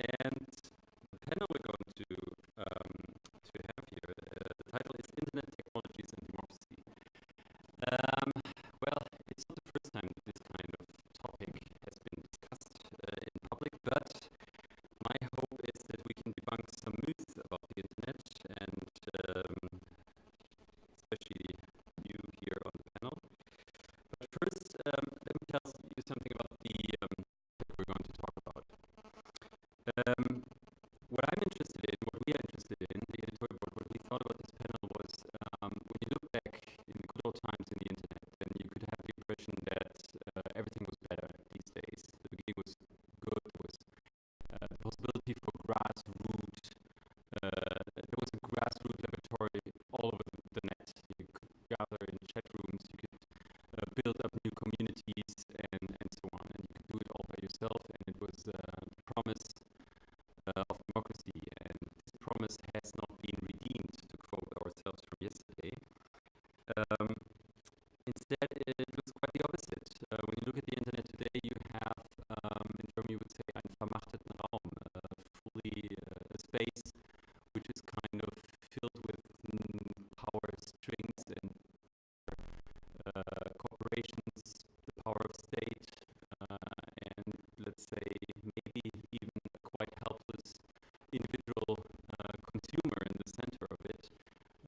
And the panel we're going to have here, the title is Internet Technologies and Democracy. Well, it's not the first time that this kind of topic has been discussed in public, but my hope is that we can debunk some myths about the internet, and especially you here on the panel. But first, let me tell you something about the topic we're going to talk about. What I'm interested in, what we are interested in, the editorial board, what we thought about this panel was, when you look back in the good old times in the internet, then you could have the impression that everything was better these days. The beginning was good, there was the possibility for grassroots, there was a grassroots laboratory all over the net. You could gather in chat rooms, you could build up new communities and so on, and you could do it all by yourself, and it was the promise of democracy, and this promise has not been redeemed, to quote ourselves from yesterday. Instead, it looks quite the opposite. When you look at the internet today, you have, in Germany you would say, einen vermachteten Raum, fully a space which is kind of filled with power strings and corporations, the power of state, and let's say maybe even a quite helpless individual consumer in the center of it,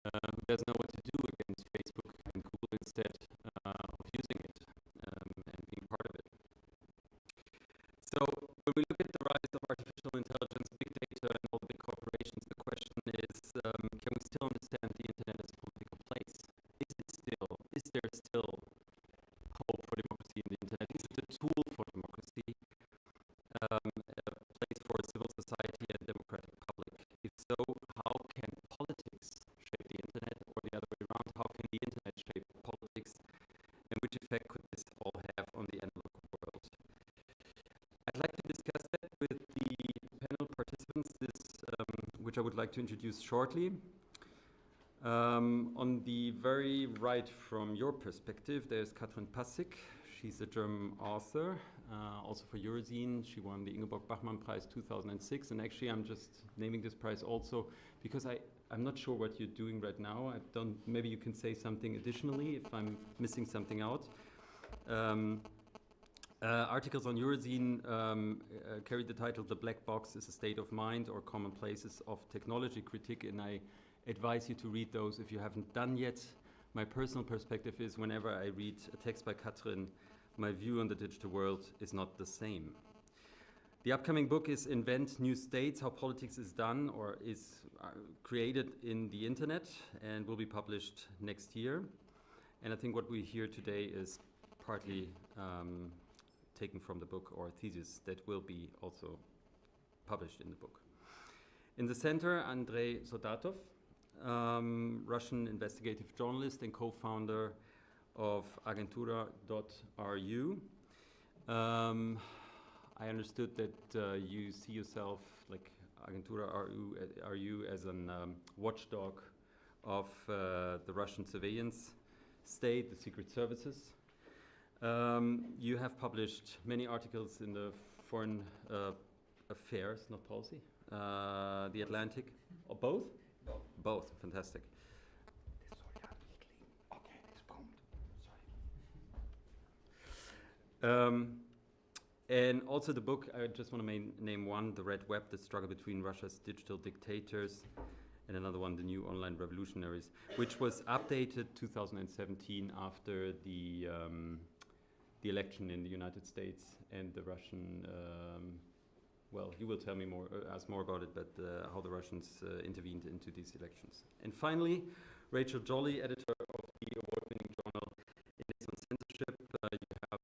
who doesn't know what to do against Facebook and Google instead of using it and being part of it. So when we look at the rise of artificial intelligence, big data, and all the big corporations, the question is, can we still understand the internet as a political place? Is there still hope for democracy in the internet? Is it a tool for democracy, a place for civil society and a democratic public? If so, how can politics shape the internet, or the other way around, how can the internet shape politics, and which effect could this all have on the analog world? I'd like to discuss that with the panel participants, which I would like to introduce shortly. On the very right from your perspective, there's Katrin Passig. She's a German author, also for Eurozine. She won the Ingeborg Bachmann Prize 2006, and actually I'm just naming this prize also because I'm not sure what you're doing right now. Maybe you can say something additionally if I'm missing something out. Articles on Eurozine carry the title "The Black Box is a State of Mind or Commonplaces of Technology Critique," and I advise you to read those if you haven't done yet. My personal perspective is whenever I read a text by Katrin, my view on the digital world is not the same. The upcoming book is Invent New States, How Politics is Done or is created in the internet, and will be published next year. And I think what we hear today is partly taken from the book, or a thesis that will be also published in the book. In the center, Andrei Soldatov, Russian investigative journalist and co-founder of agentura.ru. I understood that you see yourself, like agentura.ru, as an watchdog of the Russian surveillance state, the secret services. You have published many articles in the Foreign Affairs, not Policy, The Atlantic, or both? Both, fantastic. And also the book, I just want to name one, The Red Web, The Struggle Between Russia's Digital Dictators, and another one, The New Online Revolutionaries, which was updated 2017 after the election in the United States and the Russian, well, you will tell me more, ask more about it, but how the Russians intervened into these elections. And finally, Rachel Jolly, editor of the award-winning journal Essays on Censorship. You have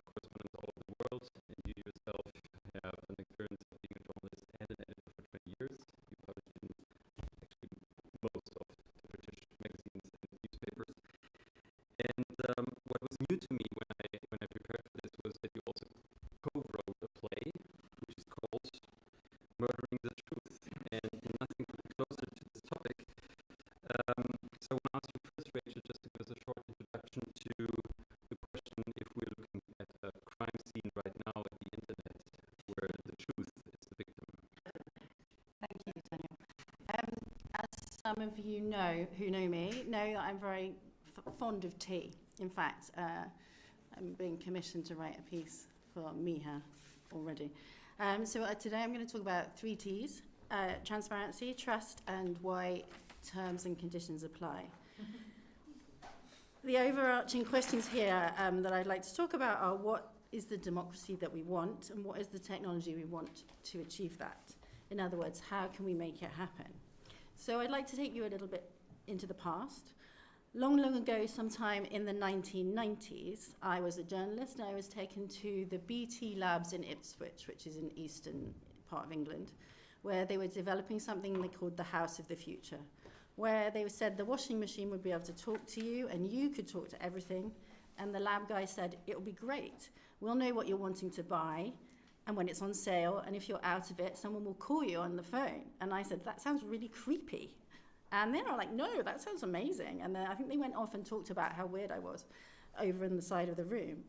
correspondents all over the world, and you yourself have an experience of being a journalist and an editor for 20 years. You published in actually most of the British magazines and newspapers. And what was new to me when I prepared for this was that you also co-wrote a play, which is called Murdering the Truth, and nothing could be closer to this topic. So I want to ask you first, Rachel, just to give us a short introduction to the question if we're looking at a crime scene right now at the internet where the truth is the victim. some of you who know me know that I'm very fond of tea. In fact, I'm being commissioned to write a piece for Miha already. So today I'm going to talk about 3 T's: transparency, trust, and why terms and conditions apply. The overarching questions here that I'd like to talk about are: what is the democracy that we want, and what is the technology we want to achieve that? In other words, how can we make it happen? So I'd like to take you a little bit into the past. Long ago, sometime in the 1990s, I was a journalist and I was taken to the BT labs in Ipswich, which is in eastern part of England, where they were developing something they called the House of the Future, where they said the washing machine would be able to talk to you and you could talk to everything. And the lab guy said, it'll be great. We'll know what you're wanting to buy and when it's on sale, and if you're out of it, someone will call you on the phone. And I said, that sounds really creepy. And then I was like, no, that sounds amazing. And then I think they went off and talked about how weird I was over in the side of the room.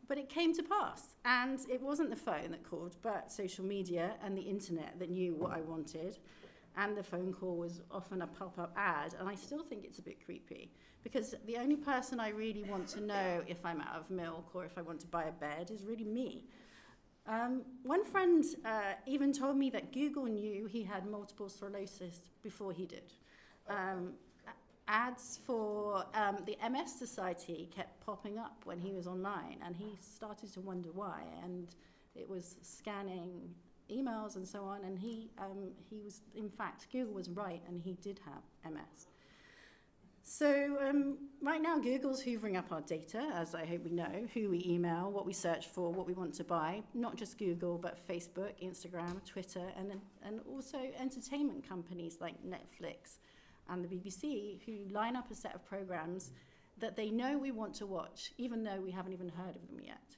But it came to pass. And it wasn't the phone that called, but social media and the internet that knew what I wanted. And the phone call was often a pop-up ad. And I still think it's a bit creepy, because the only person I really want to know if I'm out of milk or if I want to buy a bed is really me. One friend even told me that Google knew he had multiple sclerosis before he did. Ads for the MS Society kept popping up when he was online, and he started to wonder why, and it was scanning emails and so on, and he was, in fact, Google was right, and he did have MS. So right now, Google's hoovering up our data, as I hope we know, who we email, what we search for, what we want to buy, not just Google, but Facebook, Instagram, Twitter, and also entertainment companies like Netflix and the BBC, who line up a set of programs that they know we want to watch, even though we haven't even heard of them yet.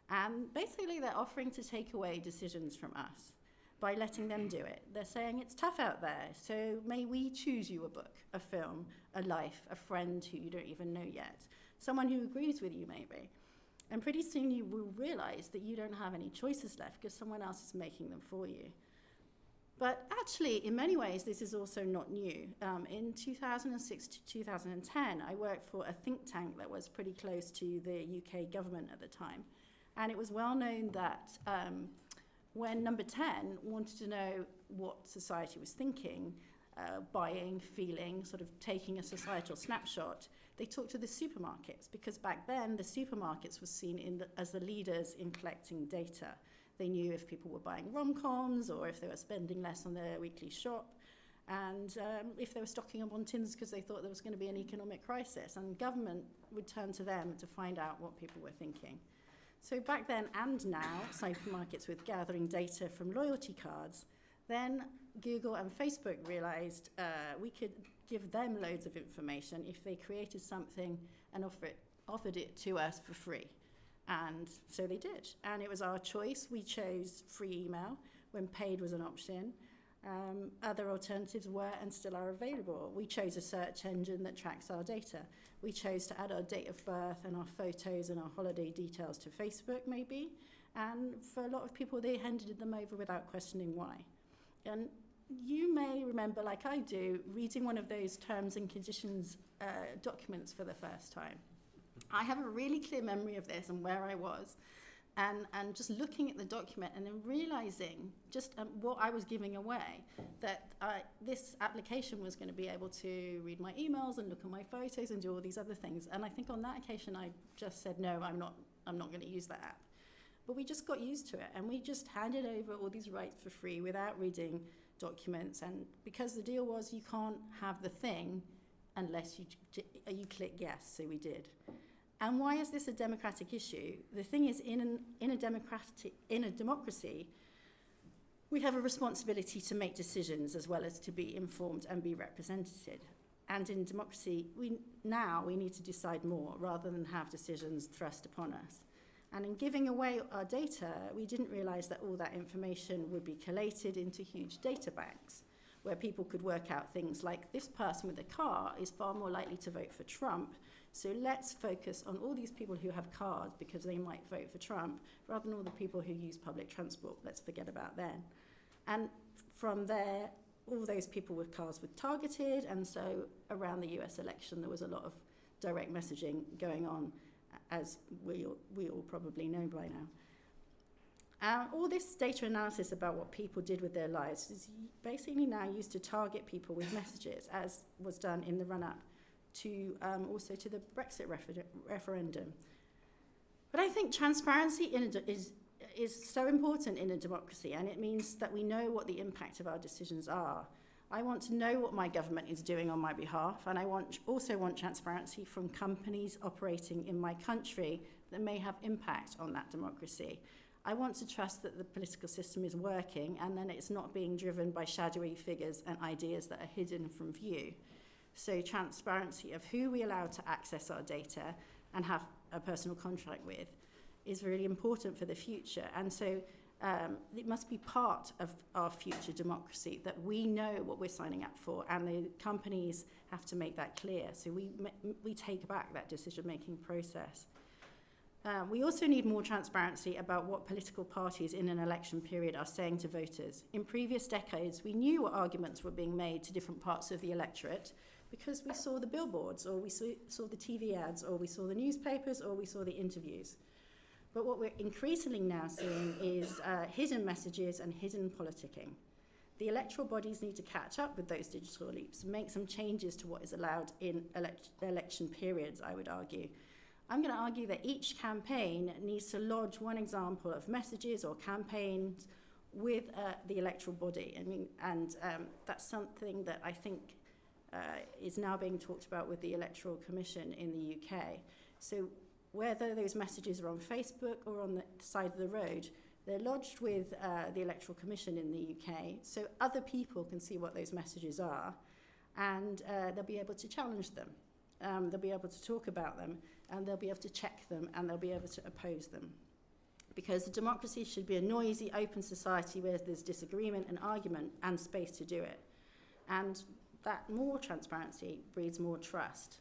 And basically, they're offering to take away decisions from us by letting them do it. They're saying it's tough out there, so may we choose you a book, a film, a life, a friend who you don't even know yet, someone who agrees with you maybe. And pretty soon you will realize that you don't have any choices left because someone else is making them for you. But actually, in many ways, this is also not new. In 2006 to 2010, I worked for a think tank that was pretty close to the UK government at the time. And it was well known that when Number 10 wanted to know what society was thinking, buying, feeling, sort of taking a societal snapshot, they talked to the supermarkets, because back then the supermarkets were seen as the leaders in collecting data. They knew if people were buying rom-coms or if they were spending less on their weekly shop, and if they were stocking up on tins because they thought there was going to be an economic crisis, and government would turn to them to find out what people were thinking. So back then and now, supermarkets were gathering data from loyalty cards. Then Google and Facebook realized we could give them loads of information if they created something and offered it to us for free. And so they did. And it was our choice. We chose free email when paid was an option. Other alternatives were and still are available. We chose a search engine that tracks our data. We chose to add our date of birth and our photos and our holiday details to Facebook, maybe. And for a lot of people, they handed them over without questioning why. And you may remember, like I do, reading one of those terms and conditions documents for the first time. I have a really clear memory of this and where I was. And just looking at the document and then realizing just what I was giving away, that this application was going to be able to read my emails and look at my photos and do all these other things. And I think on that occasion, I just said, no, I'm not going to use that app. But we just got used to it, and we just handed over all these rights for free without reading documents. And because the deal was you can't have the thing unless you click yes, so we did. And why is this a democratic issue? The thing is, in a democracy, we have a responsibility to make decisions as well as to be informed and be represented. And in democracy, we need to decide more rather than have decisions thrust upon us. And in giving away our data, we didn't realize that all that information would be collated into huge data banks, where people could work out things like, this person with a car is far more likely to vote for Trump, so let's focus on all these people who have cars because they might vote for Trump, rather than all the people who use public transport. Let's forget about them. And from there, all those people with cars were targeted, and so around the US election there was a lot of direct messaging going on, as we all probably know by now. All this data analysis about what people did with their lives is basically now used to target people with messages, as was done in the run-up to also to the Brexit referendum. But I think transparency is so important in a democracy, and it means that we know what the impact of our decisions are. I want to know what my government is doing on my behalf, and I also want transparency from companies operating in my country that may have impact on that democracy. I want to trust that the political system is working and then it's not being driven by shadowy figures and ideas that are hidden from view. So transparency of who we allow to access our data and have a personal contract with is really important for the future. And so it must be part of our future democracy that we know what we're signing up for, and the companies have to make that clear. So we take back that decision-making process. We also need more transparency about what political parties in an election period are saying to voters. In previous decades, we knew what arguments were being made to different parts of the electorate because we saw the billboards, or we saw the TV ads, or we saw the newspapers, or we saw the interviews. But what we're increasingly now seeing is hidden messages and hidden politicking. The electoral bodies need to catch up with those digital leaps and make some changes to what is allowed in election periods, I would argue. I'm going to argue that each campaign needs to lodge one example of messages or campaigns with the electoral body. And that's something that I think is now being talked about with the Electoral Commission in the UK. So whether those messages are on Facebook or on the side of the road, they're lodged with the Electoral Commission in the UK, so other people can see what those messages are, and they'll be able to challenge them. They'll be able to talk about them, and they'll be able to check them, and they'll be able to oppose them. Because a democracy should be a noisy, open society where there's disagreement and argument and space to do it. And that more transparency breeds more trust.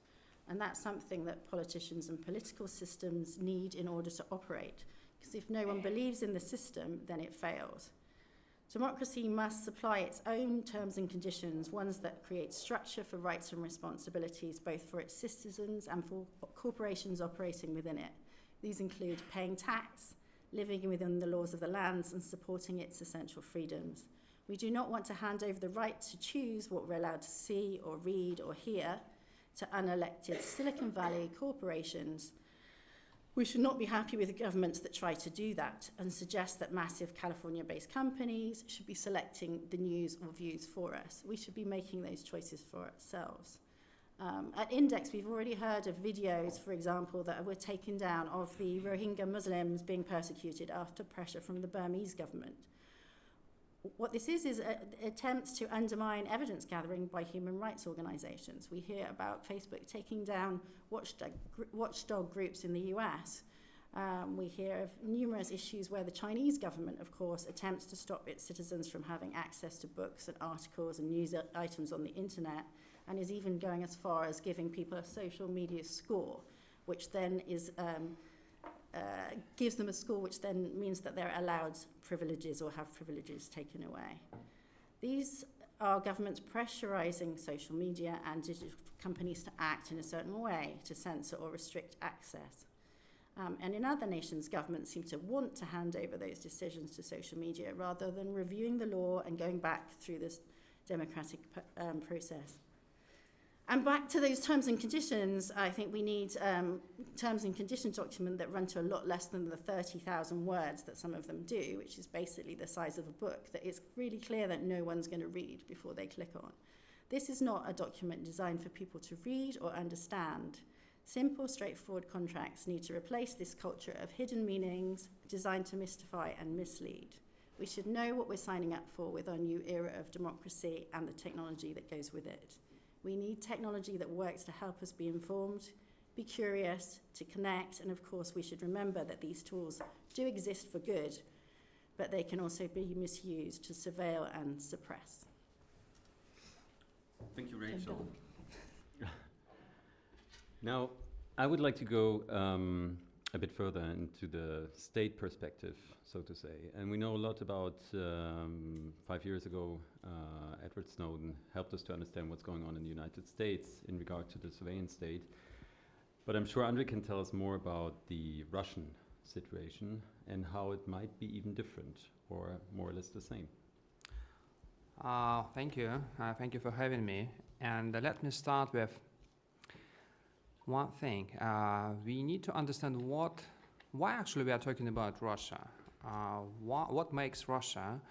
And that's something that politicians and political systems need in order to operate. Because if no one believes in the system, then it fails. Democracy must supply its own terms and conditions, ones that create structure for rights and responsibilities, both for its citizens and for corporations operating within it. These include paying tax, living within the laws of the lands, and supporting its essential freedoms. We do not want to hand over the right to choose what we're allowed to see or read or hear to unelected Silicon Valley corporations. We should not be happy with governments that try to do that and suggest that massive California-based companies should be selecting the news or views for us. We should be making those choices for ourselves. At Index, we've already heard of videos, for example, that were taken down of the Rohingya Muslims being persecuted after pressure from the Burmese government. What this is attempts to undermine evidence gathering by human rights organizations. We hear about Facebook taking down watchdog groups in the US. We hear of numerous issues where the Chinese government, of course, attempts to stop its citizens from having access to books and articles and news items on the internet, and is even going as far as giving people a social media score, which then is gives them a score which then means that they're allowed privileges or have privileges taken away. These are governments pressurizing social media and digital companies to act in a certain way to censor or restrict access. And in other nations, governments seem to want to hand over those decisions to social media rather than reviewing the law and going back through this democratic process. And back to those terms and conditions, I think we need terms and conditions document that run to a lot less than the 30,000 words that some of them do, which is basically the size of a book that it's really clear that no one's going to read before they click on. This is not a document designed for people to read or understand. Simple, straightforward contracts need to replace this culture of hidden meanings designed to mystify and mislead. We should know what we're signing up for with our new era of democracy and the technology that goes with it. We need technology that works to help us be informed, be curious, to connect, and of course we should remember that these tools do exist for good, but they can also be misused to surveil and suppress. Thank you, Rachel. Now, I would like to go a bit further into the state perspective, so to say. And we know a lot about 5 years ago, Edward Snowden helped us to understand what's going on in the United States in regard to the surveillance state. But I'm sure Andre can tell us more about the Russian situation and how it might be even different or more or less the same. Thank you. Thank you for having me. And let me start with one thing. We need to understand why actually we are talking about Russia. What makes Russia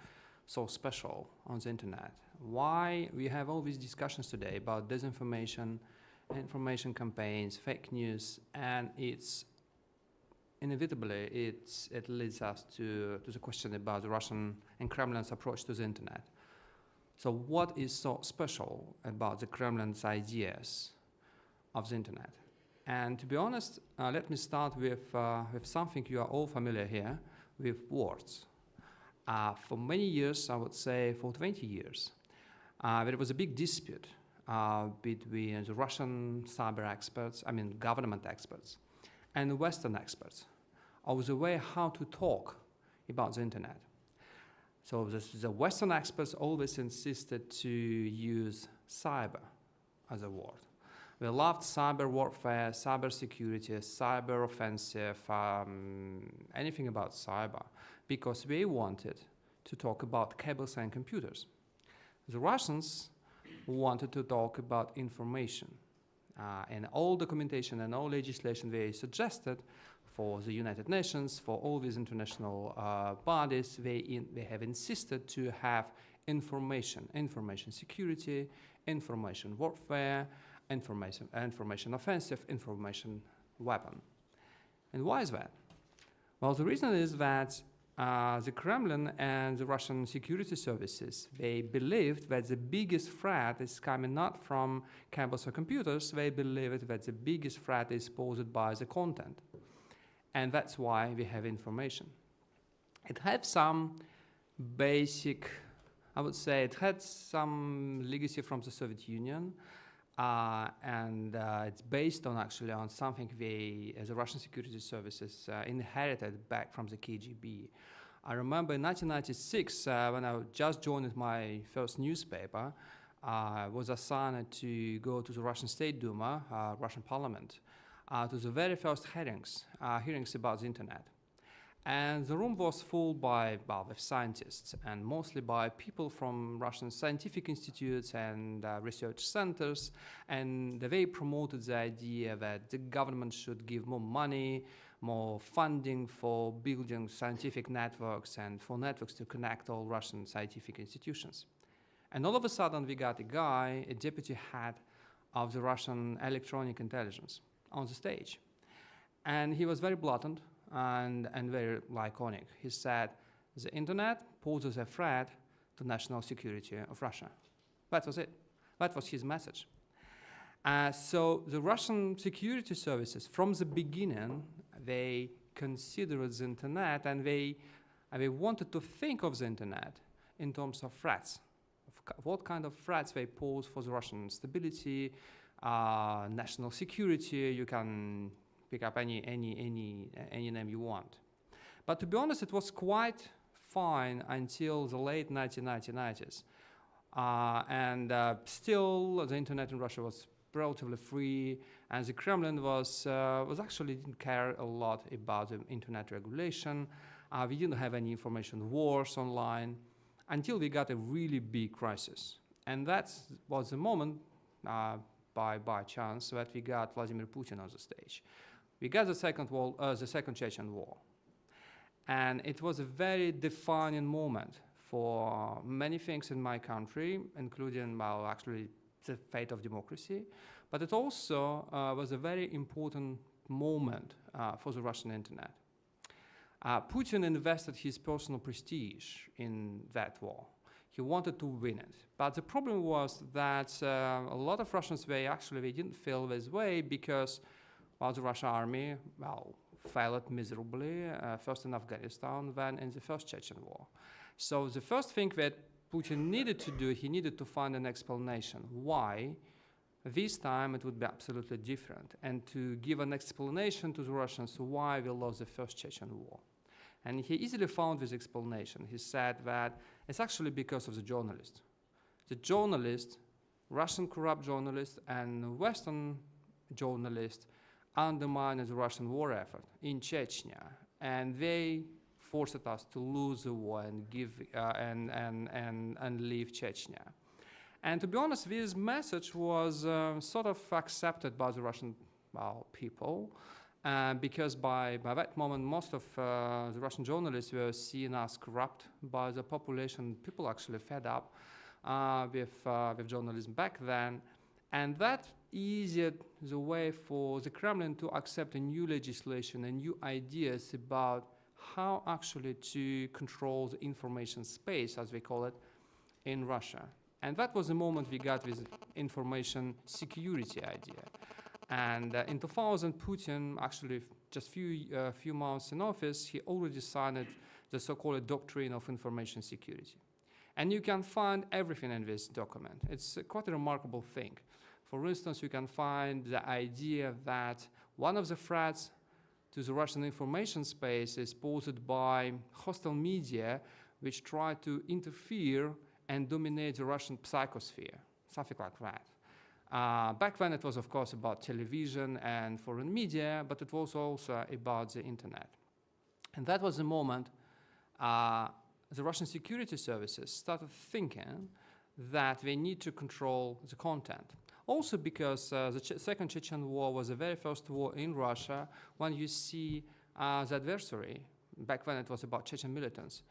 so special on the internet? Why we have all these discussions today about disinformation, information campaigns, fake news, and it's inevitably it leads us to the question about the Russian and Kremlin's approach to the internet. So what is so special about the Kremlin's ideas of the internet? And to be honest, let me start with something you are all familiar here, with words. For many years, I would say for 20 years, there was a big dispute between the Russian cyber experts, government experts, and the Western experts of the way how to talk about the internet. So the Western experts always insisted to use cyber as a word. We loved cyber warfare, cyber security, cyber offensive, anything about cyber, because they wanted to talk about cables and computers. The Russians wanted to talk about information. And all documentation and all legislation they suggested for the United Nations, for all these international bodies, they have insisted to have information security, information warfare, information offensive, information weapon. And why is that? Well, the reason is that the Kremlin and the Russian security services, they believed that the biggest threat is coming not from cables or computers, they believed that the biggest threat is posed by the content. And that's why we have information. It had some basic, I would say, it had some legacy from the Soviet Union, and it's based on actually on something they, as the Russian security services, inherited back from the KGB. I remember in 1996, when I just joined my first newspaper, I was assigned to go to the Russian State Duma, Russian Parliament, to the very first hearings about the internet. And the room was full with scientists, and mostly by people from Russian scientific institutes and research centers, and they promoted the idea that the government should give more money, more funding for building scientific networks and for networks to connect all Russian scientific institutions. And all of a sudden we got a deputy head of the Russian electronic intelligence on the stage. And he was very blatant and very laconic. He said, the internet poses a threat to national security of Russia. That was it. That was his message. So the Russian security services, from the beginning, they considered the internet and they wanted to think of the internet in terms of threats. What kind of threats they pose for the Russian stability, national security. You can pick up any name you want. But to be honest, it was quite fine until the late 1990s. Still, the internet in Russia was relatively free, and the Kremlin was actually didn't care a lot about the internet regulation. We didn't have any information wars online until we got a really big crisis. And that was the moment, by chance, that we got Vladimir Putin on the stage. We got the second Chechen war. And it was a very defining moment for many things in my country, including, actually, the fate of democracy. But it also was a very important moment for the Russian internet. Putin invested his personal prestige in that war. He wanted to win it. But the problem was that a lot of Russians, they didn't feel this way because, the Russian army, failed miserably, first in Afghanistan, then in the first Chechen war. So the first thing that Putin needed to do, he needed to find an explanation why This time it would be absolutely different, and to give an explanation to the Russians why we lost the first Chechen war. And he easily found this explanation. He said that it's actually because of the journalist. The journalist, Russian corrupt journalist and Western journalist, undermined the Russian war effort in Chechnya, and they forced us to lose the war and give and leave Chechnya. And to be honest, this message was sort of accepted by the Russian people, because by that moment, most of the Russian journalists were seen as corrupt by the population. People actually fed up with journalism back then, and that eased the way for the Kremlin to accept a new legislation and new ideas about how actually to control the information space, as we call it, in Russia. And that was the moment we got this information security idea. And in 2000, Putin, actually just few months in office, he already signed the so-called doctrine of information security. And you can find everything in this document. It's quite a remarkable thing. For instance, you can find the idea that one of the threats to the Russian information space is posed by hostile media, which try to interfere and dominate the Russian psychosphere, something like that. Back then it was, of course, about television and foreign media, but it was also about the internet. And that was the moment the Russian security services started thinking that they need to control the content. Also because the Second Chechen War was the very first war in Russia when you see the adversary, back then it was about Chechen militants,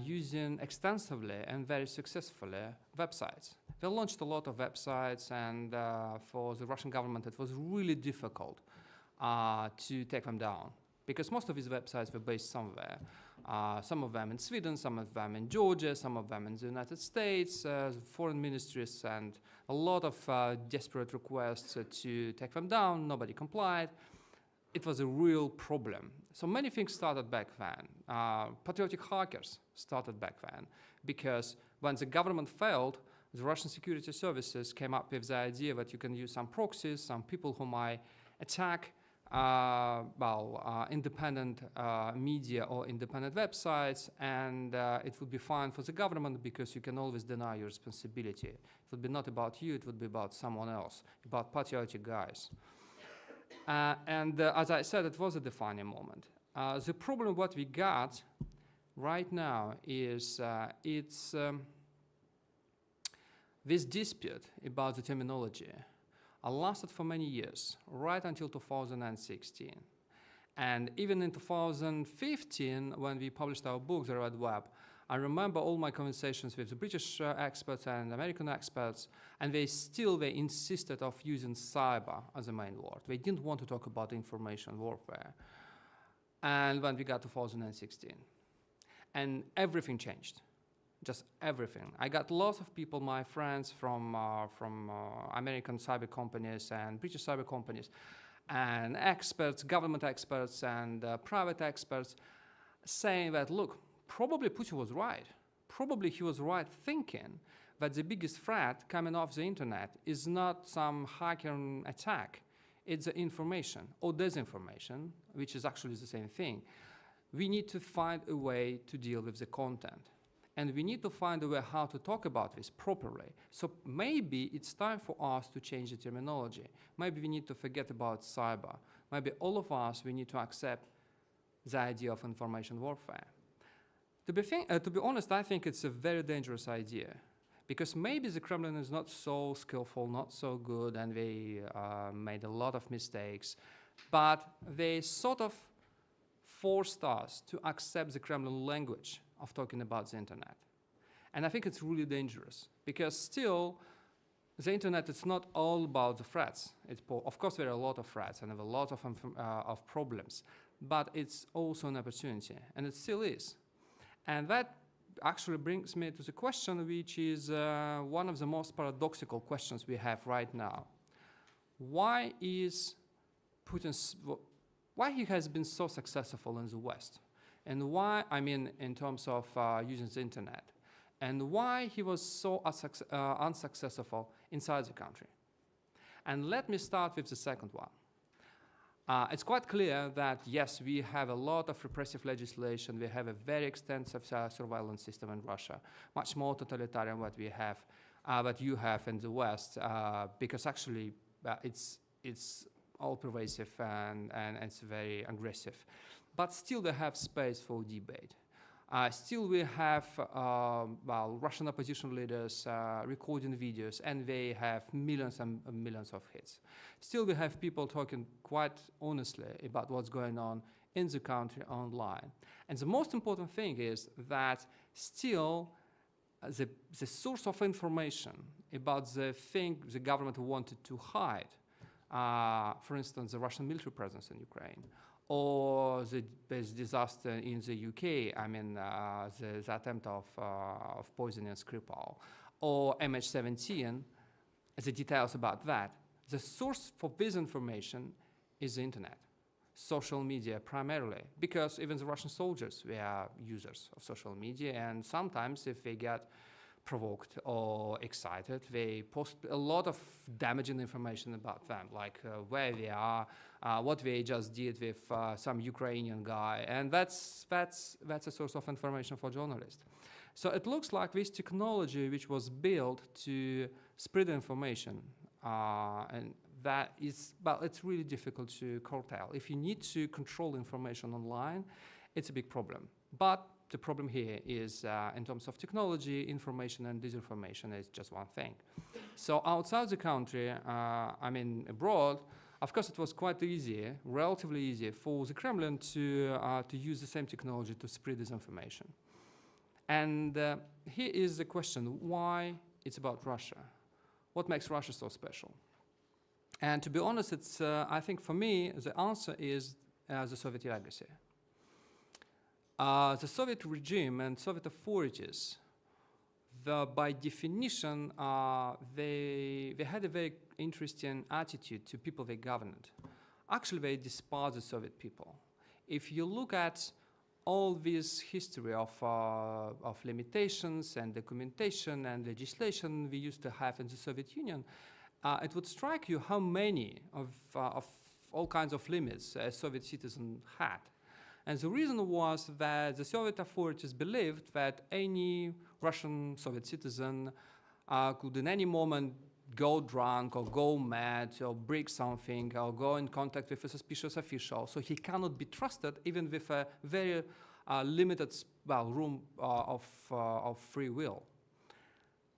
using extensively and very successfully websites. They launched a lot of websites, and for the Russian government it was really difficult to take them down, because most of these websites were based somewhere. Some of them in Sweden, some of them in Georgia, some of them in the United States, foreign ministries, and a lot of desperate requests to take them down. Nobody complied. It was a real problem. So many things started back then. Patriotic hackers started back then, because when the government failed, the Russian security services came up with the idea that you can use some proxies, some people who might attack independent media or independent websites, and it would be fine for the government because you can always deny your responsibility. It would be not about you, it would be about someone else, about patriotic guys. As I said, it was a defining moment. The problem what we got right now is this dispute about the terminology lasted for many years, right until 2016. And even in 2015, when we published our book, The Red Web, I remember all my conversations with the British experts and American experts, and they insisted of using cyber as a main word. They didn't want to talk about information warfare. And when we got to 2016, and everything changed. Just everything. I got lots of people, my friends from American cyber companies and British cyber companies, and experts, government experts and private experts, saying that, look, probably Putin was right. Probably he was right thinking that the biggest threat coming off the internet is not some hacking attack. It's the information or disinformation, which is actually the same thing. We need to find a way to deal with the content. And we need to find a way how to talk about this properly. So maybe it's time for us to change the terminology. Maybe we need to forget about cyber. Maybe all of us, we need to accept the idea of information warfare. To be honest, I think it's a very dangerous idea, because maybe the Kremlin is not so skillful, not so good, and they made a lot of mistakes, but they sort of forced us to accept the Kremlin language of talking about the internet. And I think it's really dangerous, because still the internet is not all about the threats. Of course, there are a lot of threats and a lot of problems, but it's also an opportunity, and it still is. And that actually brings me to the question, which is one of the most paradoxical questions we have right now. Why is why he has been so successful in the West? And why, I mean, in terms of using the internet, and why he was so unsuccessful inside the country? And let me start with the second one. It's quite clear that, yes, we have a lot of repressive legislation. We have a very extensive surveillance system in Russia, much more totalitarian what we have, what you have in the West, because actually it's all pervasive and it's very aggressive. But still we have space for debate. Still we have Russian opposition leaders recording videos, and they have millions and millions of hits. Still we have people talking quite honestly about what's going on in the country online. And the most important thing is that still the source of information about the thing the government wanted to hide, for instance, the Russian military presence in Ukraine, or the disaster in the UK, I mean, the attempt of poisoning Skripal, or MH17, the details about that. The source for this information is the internet, social media primarily, because even the Russian soldiers were users of social media, and sometimes if they get provoked or excited, they post a lot of damaging information about them, like where they are, what they just did with some Ukrainian guy, and that's a source of information for journalists. So it looks like this technology, which was built to spread information, and that is, well, it's really difficult to curtail. If you need to control information online, it's a big problem. But the problem here is, in terms of technology, information and disinformation is just one thing. So outside the country, I mean abroad, of course it was quite easy, relatively easy, for the Kremlin to use the same technology to spread disinformation. And here is the question, why it's about Russia? What makes Russia so special? And to be honest, it's, I think for me, the answer is the Soviet legacy. The Soviet regime and Soviet authorities, by definition, they had a very interesting attitude to people they governed. Actually, they despised the Soviet people. If you look at all this history of limitations and documentation and legislation we used to have in the Soviet Union, it would strike you how many of all kinds of limits a Soviet citizen had. And the reason was that the Soviet authorities believed that any Russian Soviet citizen could in any moment go drunk or go mad or break something or go in contact with a suspicious official. So he cannot be trusted even with a very limited room of free will.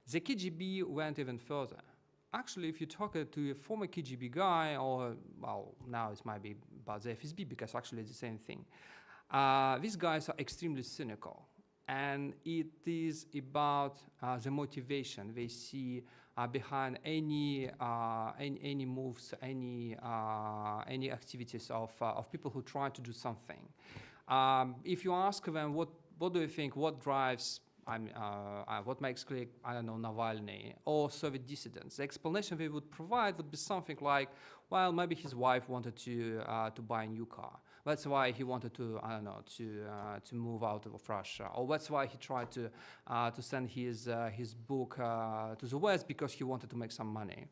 The KGB went even further. Actually, if you talk to a former KGB guy, or, well, now it might be about the FSB, because actually it's the same thing. These guys are extremely cynical. And it is about the motivation they see behind any moves, any activities of people who try to do something. If you ask them, what do you think, what drives, what makes click, I don't know, Navalny or Soviet dissidents, the explanation they would provide would be something like, well, maybe his wife wanted to buy a new car. That's why he wanted to, I don't know, to move out of Russia, or that's why he tried to send his book to the West, because he wanted to make some money.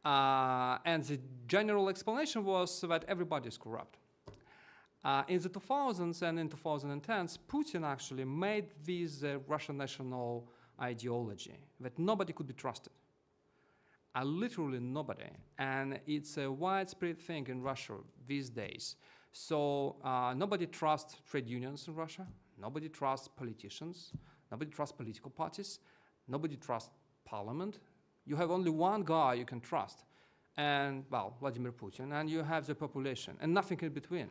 And the general explanation was that everybody is corrupt. In the 2000s and in 2010s, Putin actually made this Russian national ideology that nobody could be trusted. Literally nobody. And it's a widespread thing in Russia these days. So nobody trusts trade unions in Russia. Nobody trusts politicians. Nobody trusts political parties. Nobody trusts parliament. You have only one guy you can trust. And, well, Vladimir Putin. And you have the population. And nothing in between.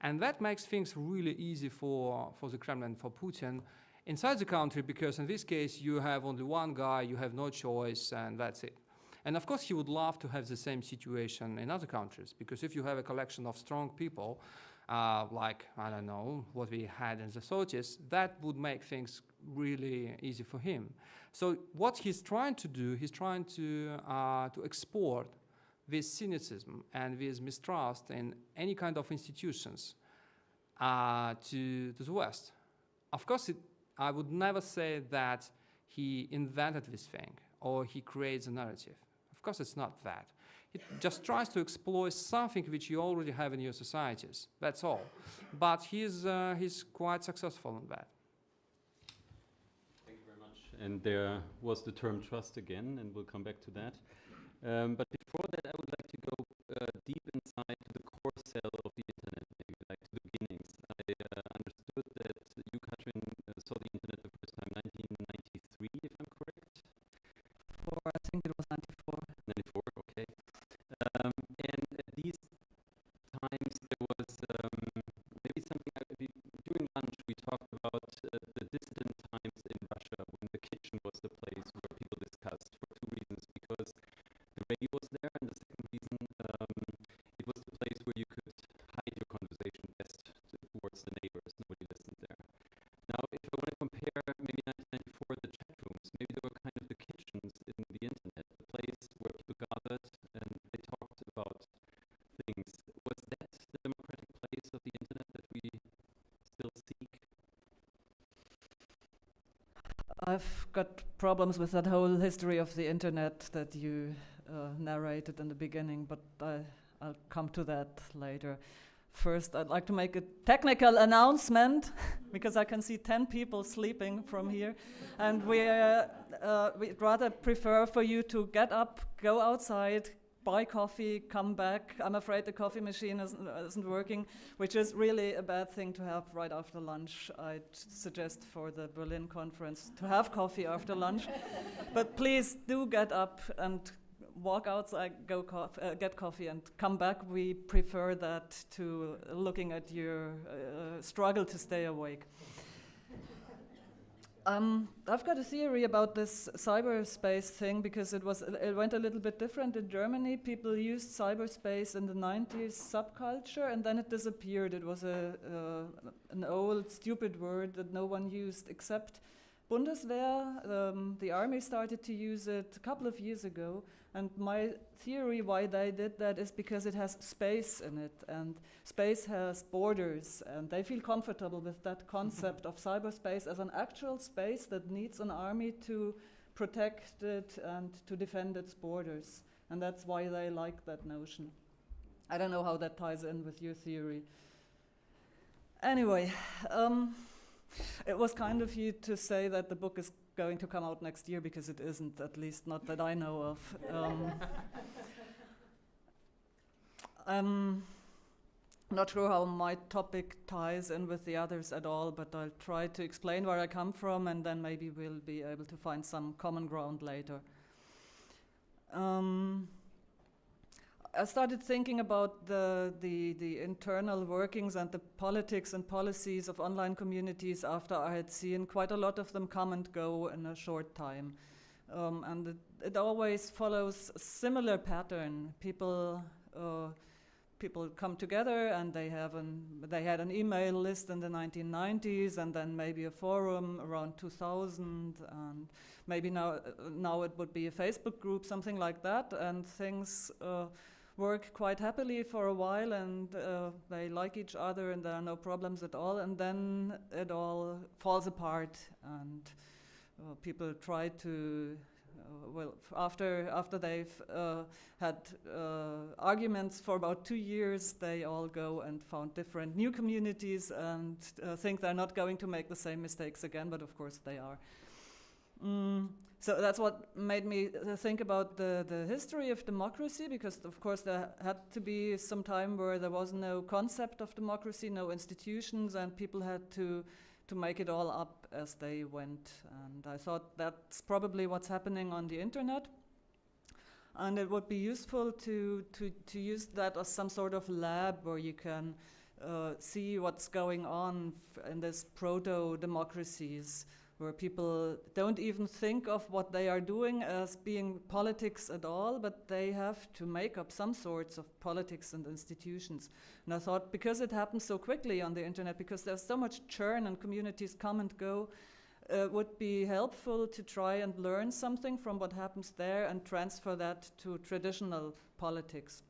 And that makes things really easy for the Kremlin, for Putin, inside the country, because in this case, you have only one guy, you have no choice, and that's it. And of course, he would love to have the same situation in other countries, because if you have a collection of strong people, like, I don't know, what we had in the 30s, that would make things really easy for him. So what he's trying to do, he's trying to export this cynicism and this mistrust in any kind of institutions to the West. Of course, I would never say that he invented this thing or he creates a narrative. Of course, it's not that. It just tries to exploit something which you already have in your societies. That's all. But he's quite successful in that. Thank you very much. And there was the term trust again, and we'll come back to that. But before that, I would like to go deep inside to the core cell of the internet, maybe like to the beginnings. I understood that you, Katrin, saw the internet the first time 1993, if I'm correct. I think it was 94. 94, okay. And at these times, there was maybe something during lunch we talked about the dissident times in Russia when the kitchen was the place where people discussed for two reasons. Because the radio was there, and the second reason, it was the place where you could hide your conversation best towards the neighbors. Nobody listened there. Now, if I want to compare maybe 1994, the chat rooms, maybe they were kind of the kitchens in the internet, the place where people gathered and they talked about things. Was that the democratic place of the internet that we still seek? I've got problems with that whole history of the internet that you narrated in the beginning, but I'll come to that later. First, I'd like to make a technical announcement because I can see 10 people sleeping from here, and we'd rather prefer for you to get up, go outside, buy coffee, come back. I'm afraid the coffee machine isn't working, which is really a bad thing to have right after lunch. I'd suggest for the Berlin conference to have coffee after lunch. But please do get up and walk outside, go get coffee and come back. We prefer that to looking at your struggle to stay awake. I've got a theory about this cyberspace thing because it went a little bit different in Germany. People used cyberspace in the 90s subculture, and then it disappeared. It was an old, stupid word that no one used except Bundeswehr. The army started to use it a couple of years ago, and my theory why they did that is because it has space in it, and space has borders, and they feel comfortable with that concept of cyberspace as an actual space that needs an army to protect it and to defend its borders, and that's why they like that notion. I don't know how that ties in with your theory. Anyway, it was kind of you to say that the book is going to come out next year, because it isn't, at least not that I know of. I'm not sure how my topic ties in with the others at all, but I'll try to explain where I come from, and then maybe we'll be able to find some common ground later. I started thinking about the internal workings and the politics and policies of online communities after I had seen quite a lot of them come and go in a short time. And it always follows a similar pattern. People come together and they had an email list in the 1990s, and then maybe a forum around 2000, and maybe now it would be a Facebook group, something like that, and things work quite happily for a while, and they like each other and there are no problems at all, and then it all falls apart, and people try to after they've had arguments for about 2 years, they all go and found different new communities and think they're not going to make the same mistakes again, but of course they are. So that's what made me think about the history of democracy, because of course there had to be some time where there was no concept of democracy, no institutions, and people had to make it all up as they went. And I thought that's probably what's happening on the internet. And it would be useful to use that as some sort of lab where you can see what's going on in these proto-democracies, where people don't even think of what they are doing as being politics at all, but they have to make up some sorts of politics and institutions. And I thought, because it happens so quickly on the internet, because there's so much churn and communities come and go, it would be helpful to try and learn something from what happens there and transfer that to traditional politics.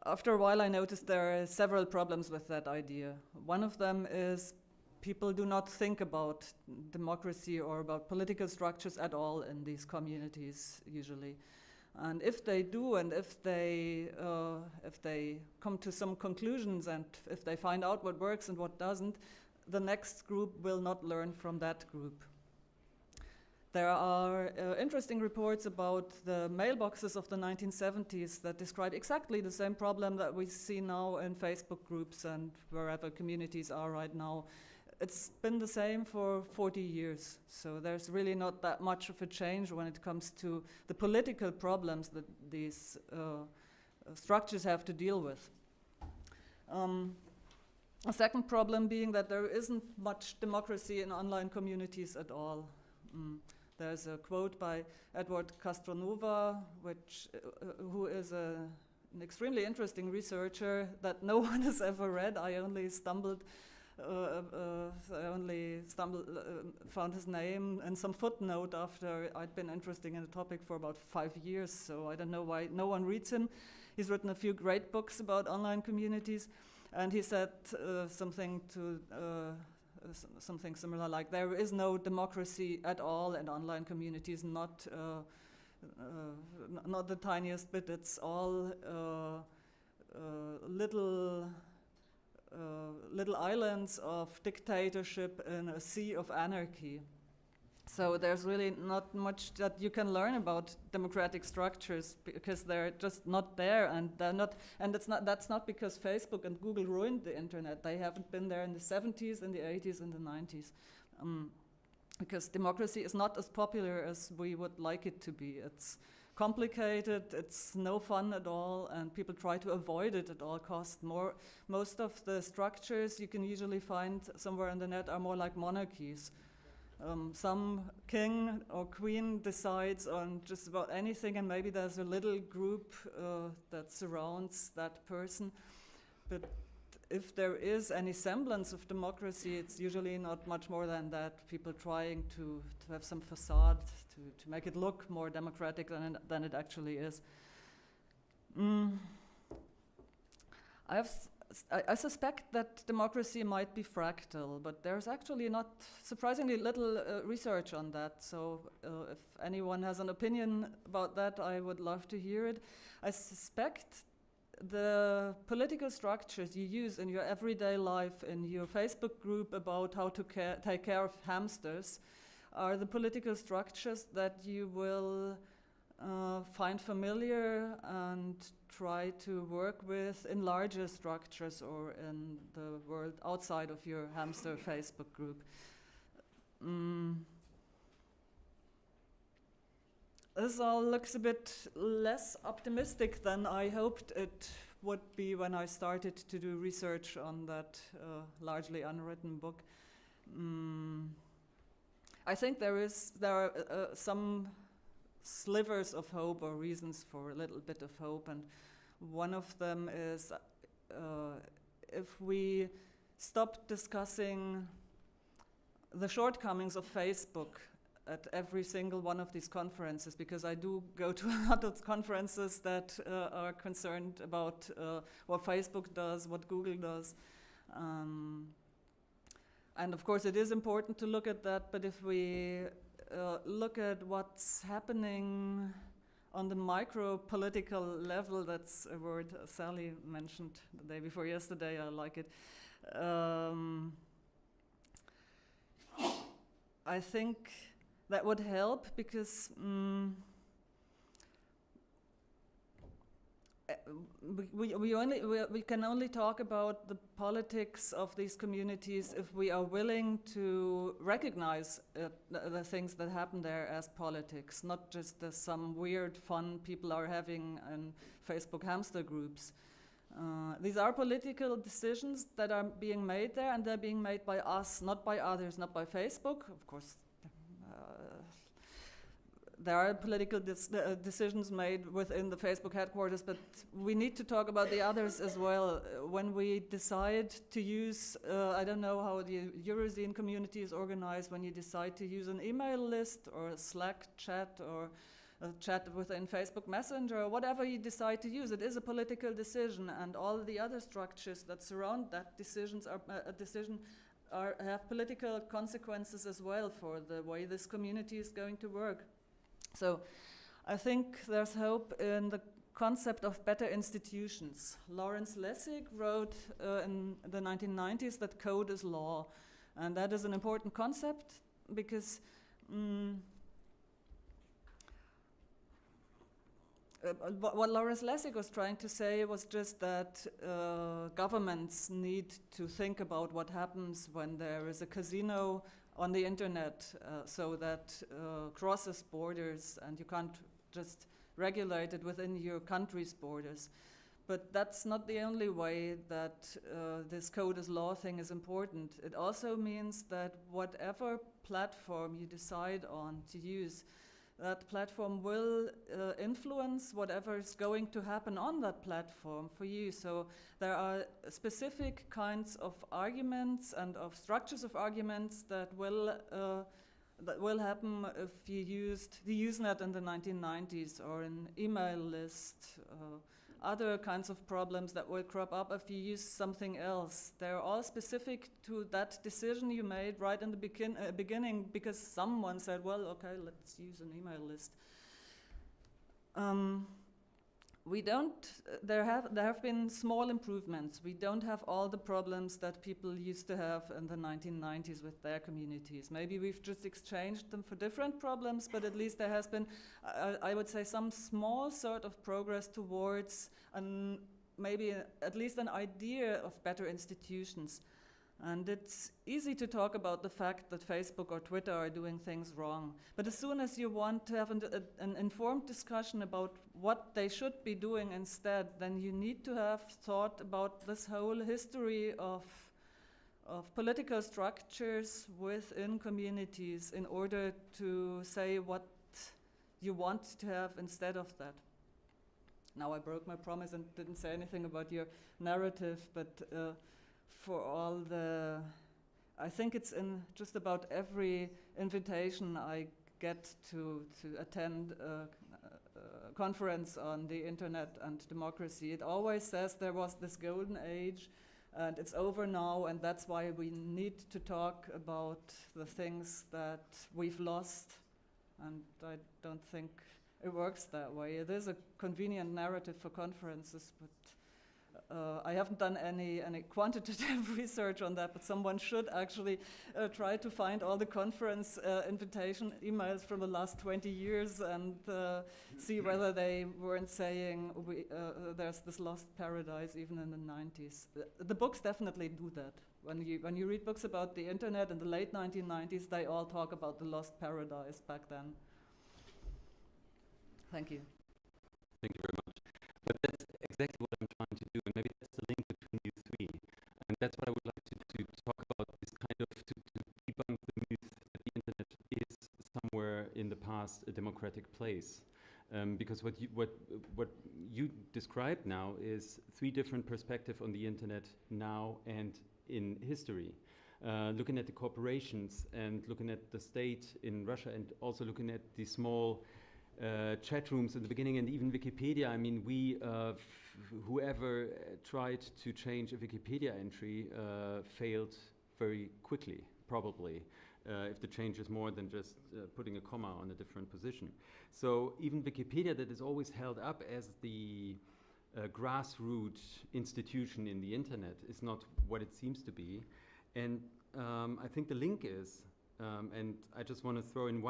After a while, I noticed there are several problems with that idea. One of them is people do not think about democracy or about political structures at all in these communities, usually. And if they do, and if they come to some conclusions, and if they find out what works and what doesn't, the next group will not learn from that group. There are interesting reports about the mailboxes of the 1970s that describe exactly the same problem that we see now in Facebook groups and wherever communities are right now. It's been the same for 40 years, so there's really not that much of a change when it comes to the political problems that these structures have to deal with. A second problem being that there isn't much democracy in online communities at all. There's a quote by Edward Castronova, who is an extremely interesting researcher that no one has ever read. I only found his name and some footnote after I'd been interested in the topic for about 5 years, so I don't know why no one reads him. He's written a few great books about online communities, and he said something similar like, there is no democracy at all in online communities, not the tiniest bit. It's all little islands of dictatorship in a sea of anarchy. So there's really not much that you can learn about democratic structures because they're just not there, and they're not. And that's not because Facebook and Google ruined the internet. They haven't been there in the 70s, in the 80s, and the 90s, because democracy is not as popular as we would like it to be. It's complicated. It's no fun at all, and people try to avoid it at all costs. Most of the structures you can usually find somewhere on the net are more like monarchies. Some king or queen decides on just about anything, and maybe there's a little group that surrounds that person. But if there is any semblance of democracy, it's usually not much more than that. People trying to have some facade to make it look more democratic than it actually is. I suspect that democracy might be fractal, but there's actually not surprisingly little research on that. So if anyone has an opinion about that, I would love to hear it. I suspect the political structures you use in your everyday life, in your Facebook group about how to take care of hamsters, are the political structures that you will find familiar and try to work with in larger structures or in the world outside of your hamster Facebook group. This all looks a bit less optimistic than I hoped it would be when I started to do research on that largely unwritten book. I think there are some slivers of hope or reasons for a little bit of hope, and one of them is if we stop discussing the shortcomings of Facebook at every single one of these conferences, because I do go to a lot of conferences that are concerned about what Facebook does, what Google does. And of course it is important to look at that, but if we look at what's happening on the micro-political level, that's a word Sally mentioned the day before yesterday, I like it. I think that would help because we can only talk about the politics of these communities if we are willing to recognize the things that happen there as politics, not just as some weird fun people are having in Facebook hamster groups. These are political decisions that are being made there, and they're being made by us, not by others, not by Facebook. Of course, there are political decisions made within the Facebook headquarters, but we need to talk about the others as well. When we decide to use, I don't know how the Eurozine community is organized, when you decide to use an email list or a Slack chat or a chat within Facebook Messenger, or whatever you decide to use, it is a political decision, and all the other structures that surround that decision have political consequences as well for the way this community is going to work. So I think there's hope in the concept of better institutions. Lawrence Lessig wrote in the 1990s that code is law, and that is an important concept because what Lawrence Lessig was trying to say was just that governments need to think about what happens when there is a casino on the internet, so that crosses borders, and you can't just regulate it within your country's borders. But that's not the only way that this code is law thing is important. It also means that whatever platform you decide on to use, that platform will influence whatever is going to happen on that platform for you. So there are specific kinds of arguments and of structures of arguments that will happen if you used the Usenet in the 1990s or an email list. Other kinds of problems that will crop up if you use something else. They're all specific to that decision you made right in the beginning because someone said, well, okay, let's use an email list. There have been small improvements. We don't have all the problems that people used to have in the 1990s with their communities. Maybe we've just exchanged them for different problems, but at least there has been, I would say, some small sort of progress towards maybe at least an idea of better institutions. And it's easy to talk about the fact that Facebook or Twitter are doing things wrong. But as soon as you want to have an informed discussion about what they should be doing instead, then you need to have thought about this whole history of political structures within communities in order to say what you want to have instead of that. Now I broke my promise and didn't say anything about your narrative, but for all the, I think it's in just about every invitation I get to attend a conference on the internet and democracy. It always says there was this golden age and it's over now, and that's why we need to talk about the things that we've lost. And I don't think it works that way. It is a convenient narrative for conferences, but I haven't done any quantitative research on that, but someone should actually try to find all the conference invitation emails from the last 20 years and see whether they weren't saying there's this lost paradise even in the 90s. The books definitely do that. When you read books about the internet in the late 1990s, they all talk about the lost paradise back then. Thank you. Thank you very much. But that's exactly what I'm trying to do, and maybe that's the link between you three. And that's what I would like to talk about, is kind of to debunk the myth that the internet is somewhere in the past a democratic place. Because what you described now is three different perspectives on the internet now and in history. Looking at the corporations and looking at the state in Russia, and also looking at the small chat rooms in the beginning, and even Wikipedia. I mean, whoever tried to change a Wikipedia entry failed very quickly, probably, if the change is more than just putting a comma on a different position. So even Wikipedia, that is always held up as the grassroots institution in the internet, is not what it seems to be. And I think the link is, and I just want to throw in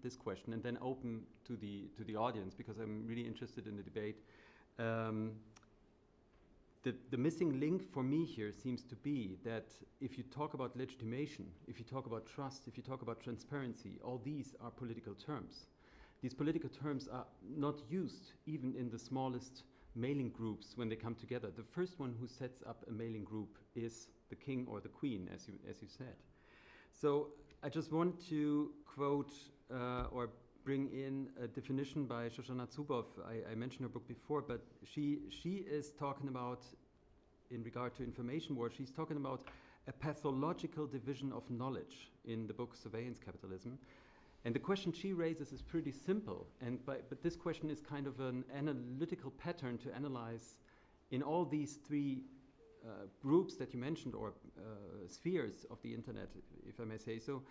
this question, and then open to the audience, because I'm really interested in the debate. The missing link for me here seems to be that if you talk about legitimation, if you talk about trust, if you talk about transparency, all these are political terms. These political terms are not used even in the smallest mailing groups when they come together. The first one who sets up a mailing group is the king or the queen, as you said. So I just want to quote or bring in a definition by Shoshana Zuboff. I mentioned her book before, but she is talking about, in regard to information war, she's talking about a pathological division of knowledge in the book Surveillance Capitalism. And the question she raises is pretty simple, but this question is kind of an analytical pattern to analyze in all these three groups that you mentioned, or spheres of the internet, if I may say so.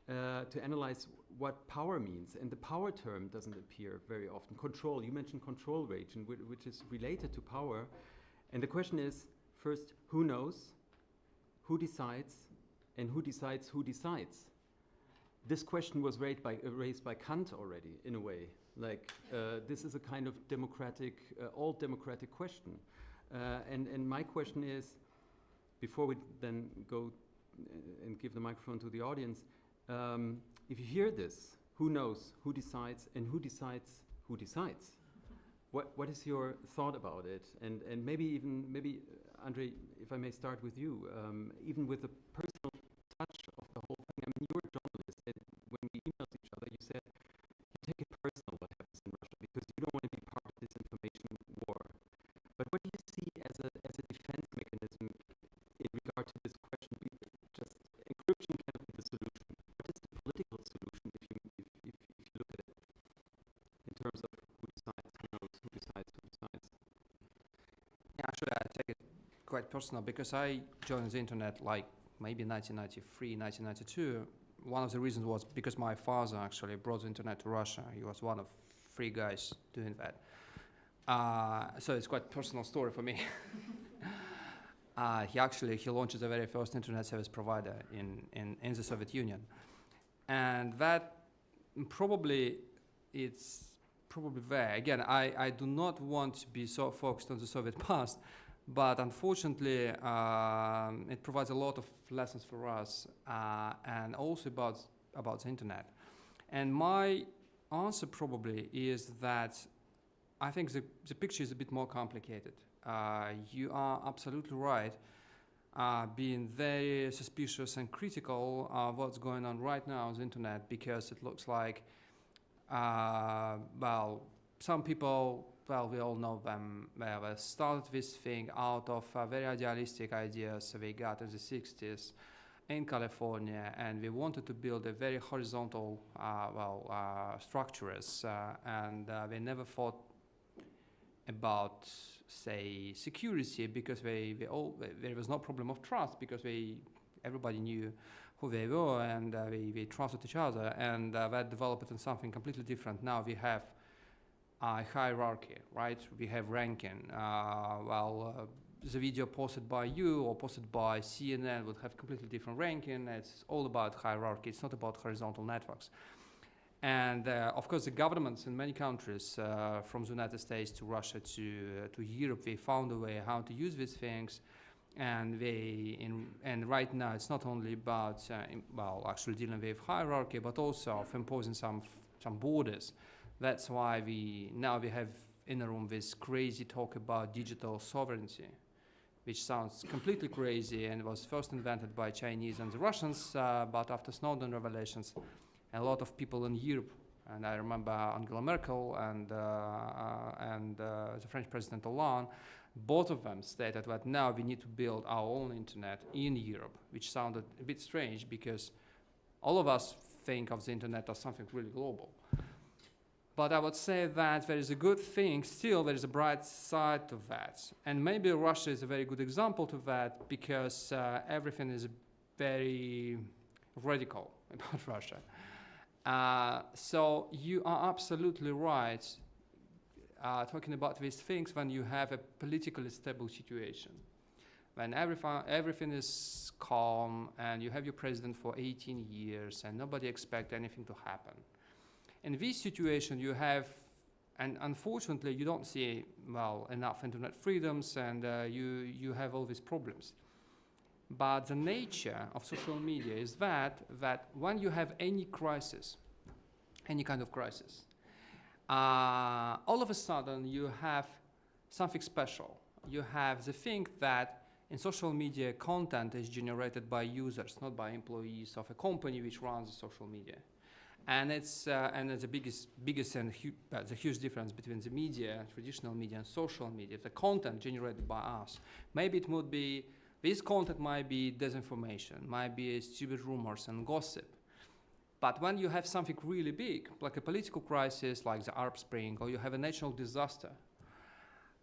to analyze what power means. And the power term doesn't appear very often. Control, you mentioned control region, which is related to power. And the question is, first, who knows, who decides, and who decides who decides? This question was raised by Kant already, in a way. Like, this is a kind of democratic, old democratic question. And my question is, before we then go and give the microphone to the audience, if you hear this, who knows, who decides, and who decides who decides? What is your thought about it? And maybe Andre, if I may start with you, even with the personal touch of the whole thing. I mean, you're a journalist, and when we emailed each other, you said you take it personal what happens in Russia because you don't want to be part of this information war. But what do you see as a defense mechanism in regard to this question? Just encryption cannot be the solution. What is the political solution if you look at it in terms of who decides, who knows, who decides, who decides? Yeah, actually, I take it quite personal because I joined the internet like maybe 1993, 1992. One of the reasons was because my father actually brought the internet to Russia. He was one of 3 guys doing that. So it's quite a personal story for me. He launched the very first internet service provider in the Soviet Union. And that it's probably there. Again, I do not want to be so focused on the Soviet past, but unfortunately, it provides a lot of lessons for us, and also about the internet. And my answer probably is that I think the picture is a bit more complicated. You are absolutely right, being very suspicious and critical of what's going on right now on the internet, because it looks like, some people, we all know them, they started this thing out of very idealistic ideas they got in the 60s in California, and we wanted to build a very horizontal structures, and they never thought about, say, security, because there was no problem of trust, because everybody knew who they were, and we trusted each other, and that developed into something completely different. Now we have hierarchy, right? We have ranking. The video posted by you or posted by CNN would have completely different ranking. It's all about hierarchy. It's not about horizontal networks. And of course, the governments in many countries, from the United States to Russia to Europe, they found a way how to use these things. And right now, it's not only about actually dealing with hierarchy, but also of imposing some borders. That's why we have in the room this crazy talk about digital sovereignty, which sounds completely crazy and was first invented by Chinese and the Russians, but after Snowden revelations, a lot of people in Europe, and I remember Angela Merkel and the French President Hollande, both of them stated that now we need to build our own internet in Europe, which sounded a bit strange because all of us think of the internet as something really global. But I would say that there is a good thing, still there is a bright side to that. And maybe Russia is a very good example to that, because everything is very radical about Russia. So you are absolutely right talking about these things when you have a politically stable situation. When everything is calm and you have your president for 18 years and nobody expects anything to happen. In this situation, you have, and unfortunately, you don't see, enough internet freedoms, and you have all these problems. But the nature of social media is that when you have any crisis, any kind of crisis, all of a sudden you have something special. You have the thing that in social media, content is generated by users, not by employees of a company which runs social media. And it's the biggest and the huge difference between the media, traditional media, and social media. The content generated by us, maybe it would be, this content might be disinformation, might be stupid rumors and gossip. But when you have something really big, like a political crisis, like the Arab Spring, or you have a natural disaster,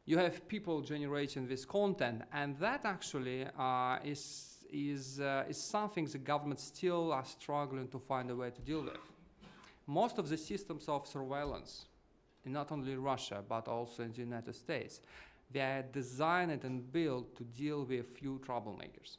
you have people generating this content, and that actually is is something the government still are struggling to find a way to deal with. Most of the systems of surveillance, in not only Russia, but also in the United States, they are designed and built to deal with few troublemakers.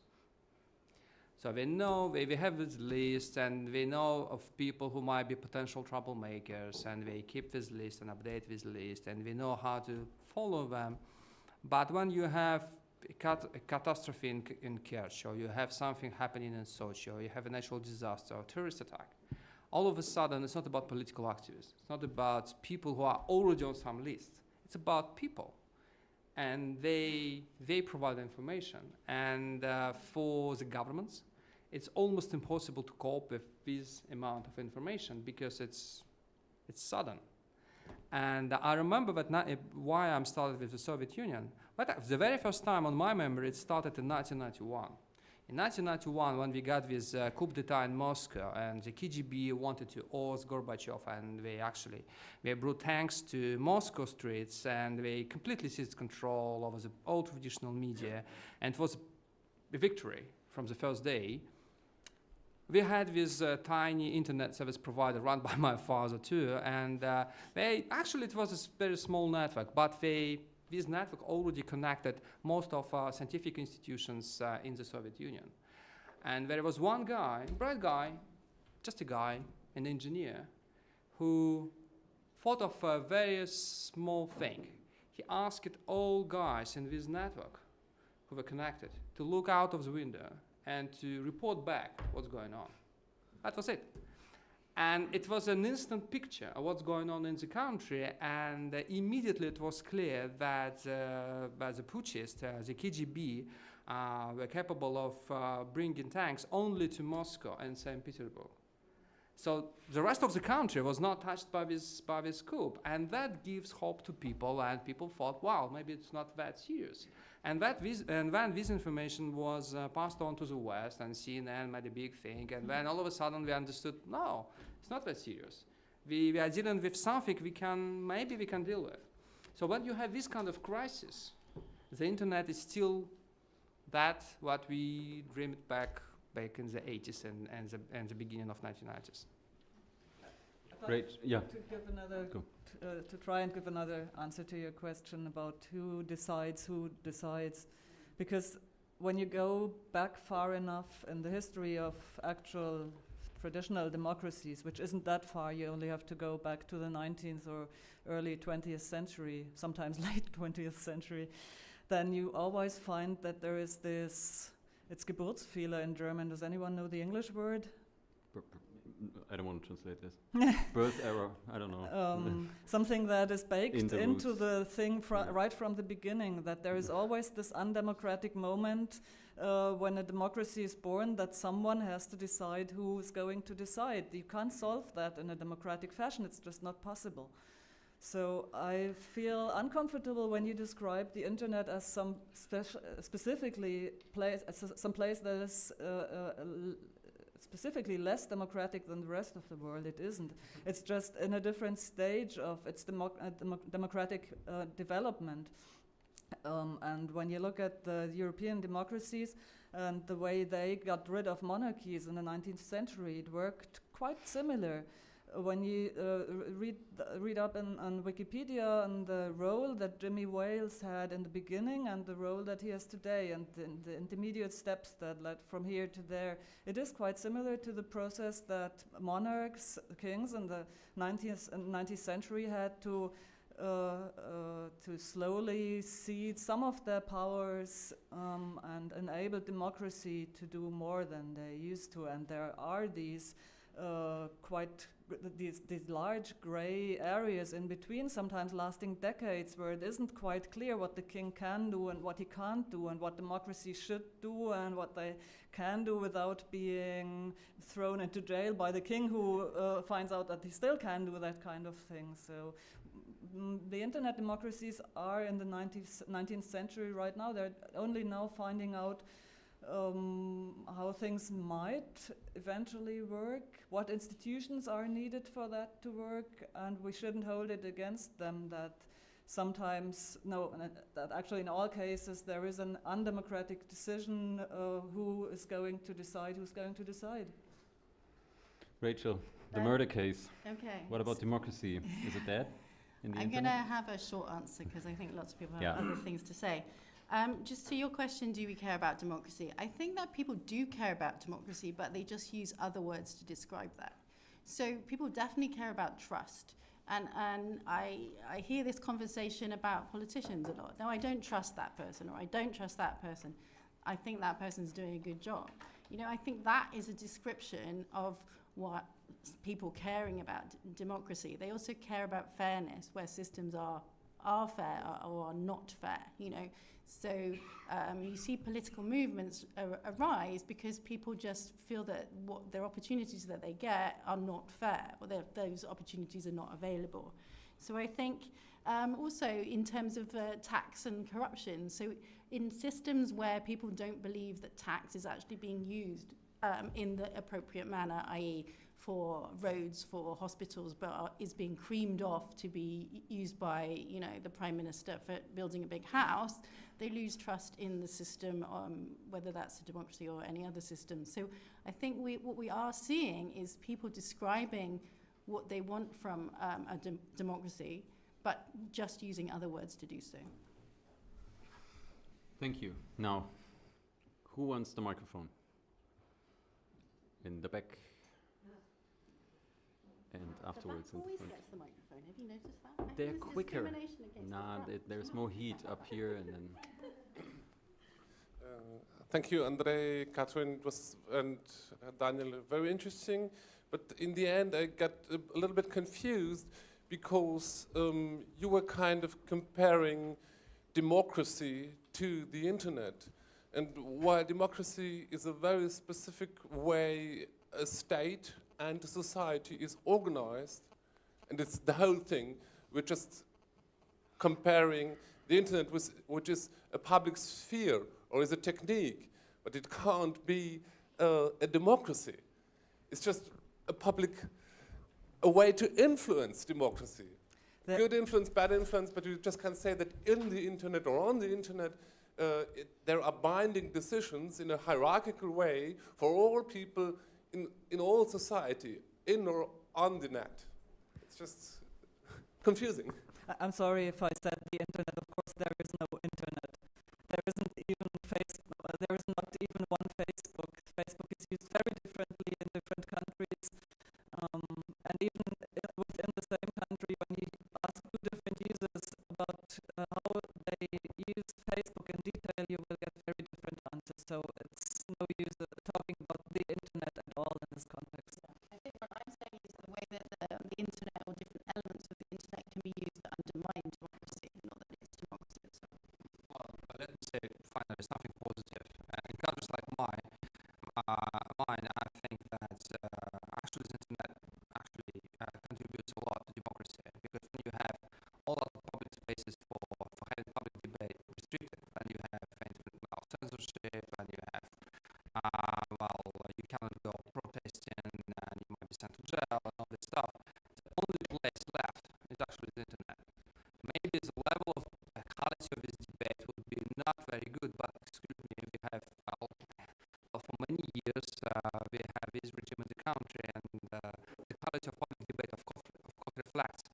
So they know, they have this list, and they know of people who might be potential troublemakers, and they keep this list and update this list, and they know how to follow them. But when you have a catastrophe in Kerch, or you have something happening in Sochi, or you have a natural disaster or terrorist attack, all of a sudden it's not about political activists. It's not about people who are already on some list. It's about people. And they provide information. And for the governments, it's almost impossible to cope with this amount of information because it's sudden. And I remember that why I'm started with the Soviet Union. But the very first time on my memory, it started in 1991. In 1991, when we got this coup d'etat in Moscow, and the KGB wanted to oust Gorbachev, and they brought tanks to Moscow streets, and they completely seized control over the old traditional media, and it was a victory from the first day. We had this tiny internet service provider run by my father too, and it was a very small network, but this network already connected most of scientific institutions in the Soviet Union. And there was one guy, bright guy, just a guy, an engineer, who thought of a very small thing. He asked all guys in this network who were connected to look out of the window and to report back what's going on. That was it. And it was an instant picture of what's going on in the country, and immediately it was clear that the putschists, the KGB, were capable of bringing tanks only to Moscow and St. Petersburg. So the rest of the country was not touched by this coup, and that gives hope to people, and people thought, wow, maybe it's not that serious. And when this information was passed on to the West, and CNN made a big thing, and then all of a sudden we understood, no, it's not that serious. We are dealing with something maybe we can deal with. So when you have this kind of crisis, the internet is still what we dreamed back in the 80s and the beginning of 1990s. Great, yeah. To try and give another answer to your question about who decides, because when you go back far enough in the history of actual traditional democracies, which isn't that far, you only have to go back to the 19th or early 20th century, sometimes late 20th century, then you always find that there is this, it's Geburtsfehler in German. Does anyone know the English word? I don't want to translate this. Birth error, I don't know. Something that is baked into roots. the thing right from the beginning, that there is always this undemocratic moment when a democracy is born, that someone has to decide who is going to decide. You can't solve that in a democratic fashion. It's just not possible. So I feel uncomfortable when you describe the internet as some specifically some place that is specifically less democratic than the rest of the world. It isn't. It's just in a different stage of its democratic development. And when you look at the European democracies and the way they got rid of monarchies in the 19th century, it worked quite similar. When you read up on Wikipedia on the role that Jimmy Wales had in the beginning and the role that he has today, and the intermediate steps that led from here to there, it is quite similar to the process that monarchs, kings in the 19th century had to slowly cede some of their powers and enable democracy to do more than they used to. And there are these these large grey areas in between, sometimes lasting decades, where it isn't quite clear what the king can do and what he can't do, and what democracy should do and what they can do without being thrown into jail by the king, who finds out that he still can do that kind of thing. So the internet democracies are in the 19th century right now. They're only now finding out how things might eventually work, what institutions are needed for that to work, and we shouldn't hold it against them that sometimes, no, that actually in all cases there is an undemocratic decision who is going to decide who's going to decide. Rachel, the murder case. Okay. What about democracy? Is it dead in the I'm going to internet? have a short answer because I think lots of people have Yeah. other things to say. Just to your question, do we care about democracy? I think that people do care about democracy, but they just use other words to describe that. So people definitely care about trust. And I hear this conversation about politicians a lot. No, I don't trust that person, or I don't trust that person. I think that person's doing a good job. You know, I think that is a description of what people caring about democracy. They also care about fairness, where systems are fair or are not fair, you know. So you see political movements arise because people just feel that what their opportunities that they get are not fair, or those opportunities are not available. So I think also in terms of tax and corruption, so in systems where people don't believe that tax is actually being used in the appropriate manner, i.e. for roads, for hospitals, but is being creamed off to be used by, you know, the Prime Minister for building a big house, they lose trust in the system, whether that's a democracy or any other system. So I think what we are seeing is people describing what they want from a democracy, but just using other words to do so. Thank you. Now, who wants the microphone? In the back. And afterwards in the front. Gets the microphone. Have you noticed that? They're quicker. Nah, there's more heat up here and then. Thank you, Andre, Catherine, and Daniel. Very interesting. But in the end, I got a little bit confused because you were kind of comparing democracy to the internet. And while democracy is a very specific way a state and a society is organized, and it's the whole thing, we're just comparing the internet with, which is a public sphere or is a technique, but it can't be a democracy. It's just a way to influence democracy. Good influence, bad influence, but you just can't say that in the internet or on the internet there are binding decisions in a hierarchical way for all people in all society, in or on the net. It's just confusing. I'm sorry if I said the internet. Of course, there is no internet. There isn't even Facebook. There is not even one Facebook. Facebook is used very differently in different countries. And even within the same country, when you ask two different users about how they use Facebook in detail, you will get very different answers. So it's no use talking about the internet at all in this context. I think what I'm saying is the way that the internet or different elements of the internet can be used to undermine democracy, not that it's democracy itself. Well, let me say finally something positive. In countries like mine, I think that actually the internet actually contributes a lot to democracy, because when you have all other public spaces for having public debate restricted, and you have censorship, and you have you cannot go protesting, and you might be sent to jail and all this stuff. The only place left is actually the internet. Maybe the level of quality of this debate would be not very good, but excuse me, we have for many years we have this regime in the country, and the quality of public debate of course reflects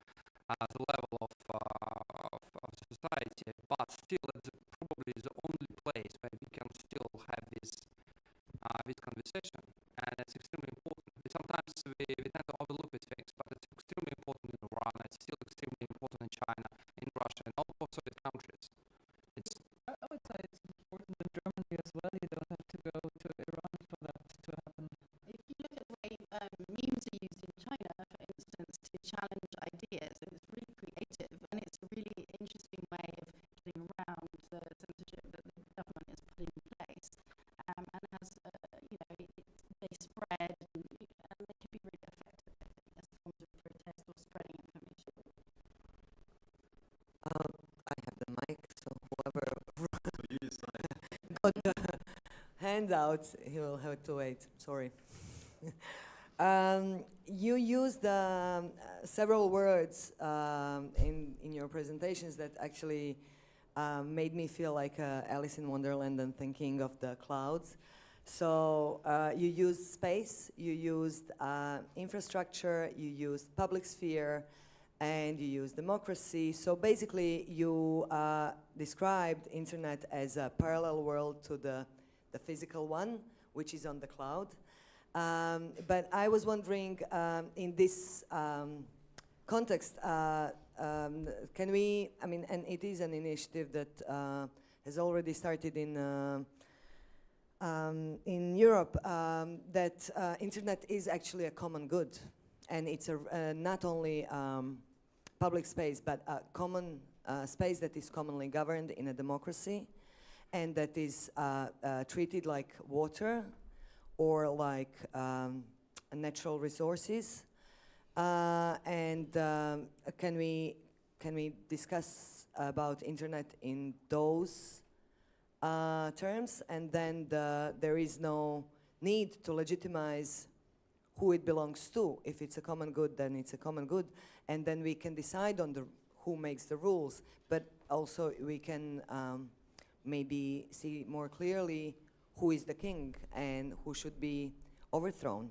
the level of the society, but still it's probably the only place where we can still have this conversation, and it's extremely important. Sometimes we tend to overlook these things, but it's extremely important in Iran, it's still extremely important in China, in Russia, and all post-Soviet countries. I would say it's important in Germany as well. You don't have to go to Iran for that to happen. If you look at the way memes are used in China, for instance, to challenge ideas, it's really creative, and it's a really interesting way of getting around the censorship that the government is putting in place. And as they spread, and they can be really effective, I think, as forms of protest or spreading information. I have the mic, so whoever got the handouts, he will have to wait. Sorry. You used several words in your presentations that actually made me feel like Alice in Wonderland and thinking of the clouds. So you used space, you used infrastructure, you used public sphere, and you used democracy. So basically, you described internet as a parallel world to the physical one, which is on the cloud. But I was wondering, in this context, can we, I mean, and it is an initiative that has already started in Europe, that internet is actually a common good. And it's not only public space, but a common space that is commonly governed in a democracy, and that is treated like water or like natural resources. And can we discuss about internet in those terms? And then there is no need to legitimize who it belongs to. If it's a common good, then it's a common good, and then we can decide on who makes the rules. But also we can maybe see more clearly who is the king and who should be overthrown.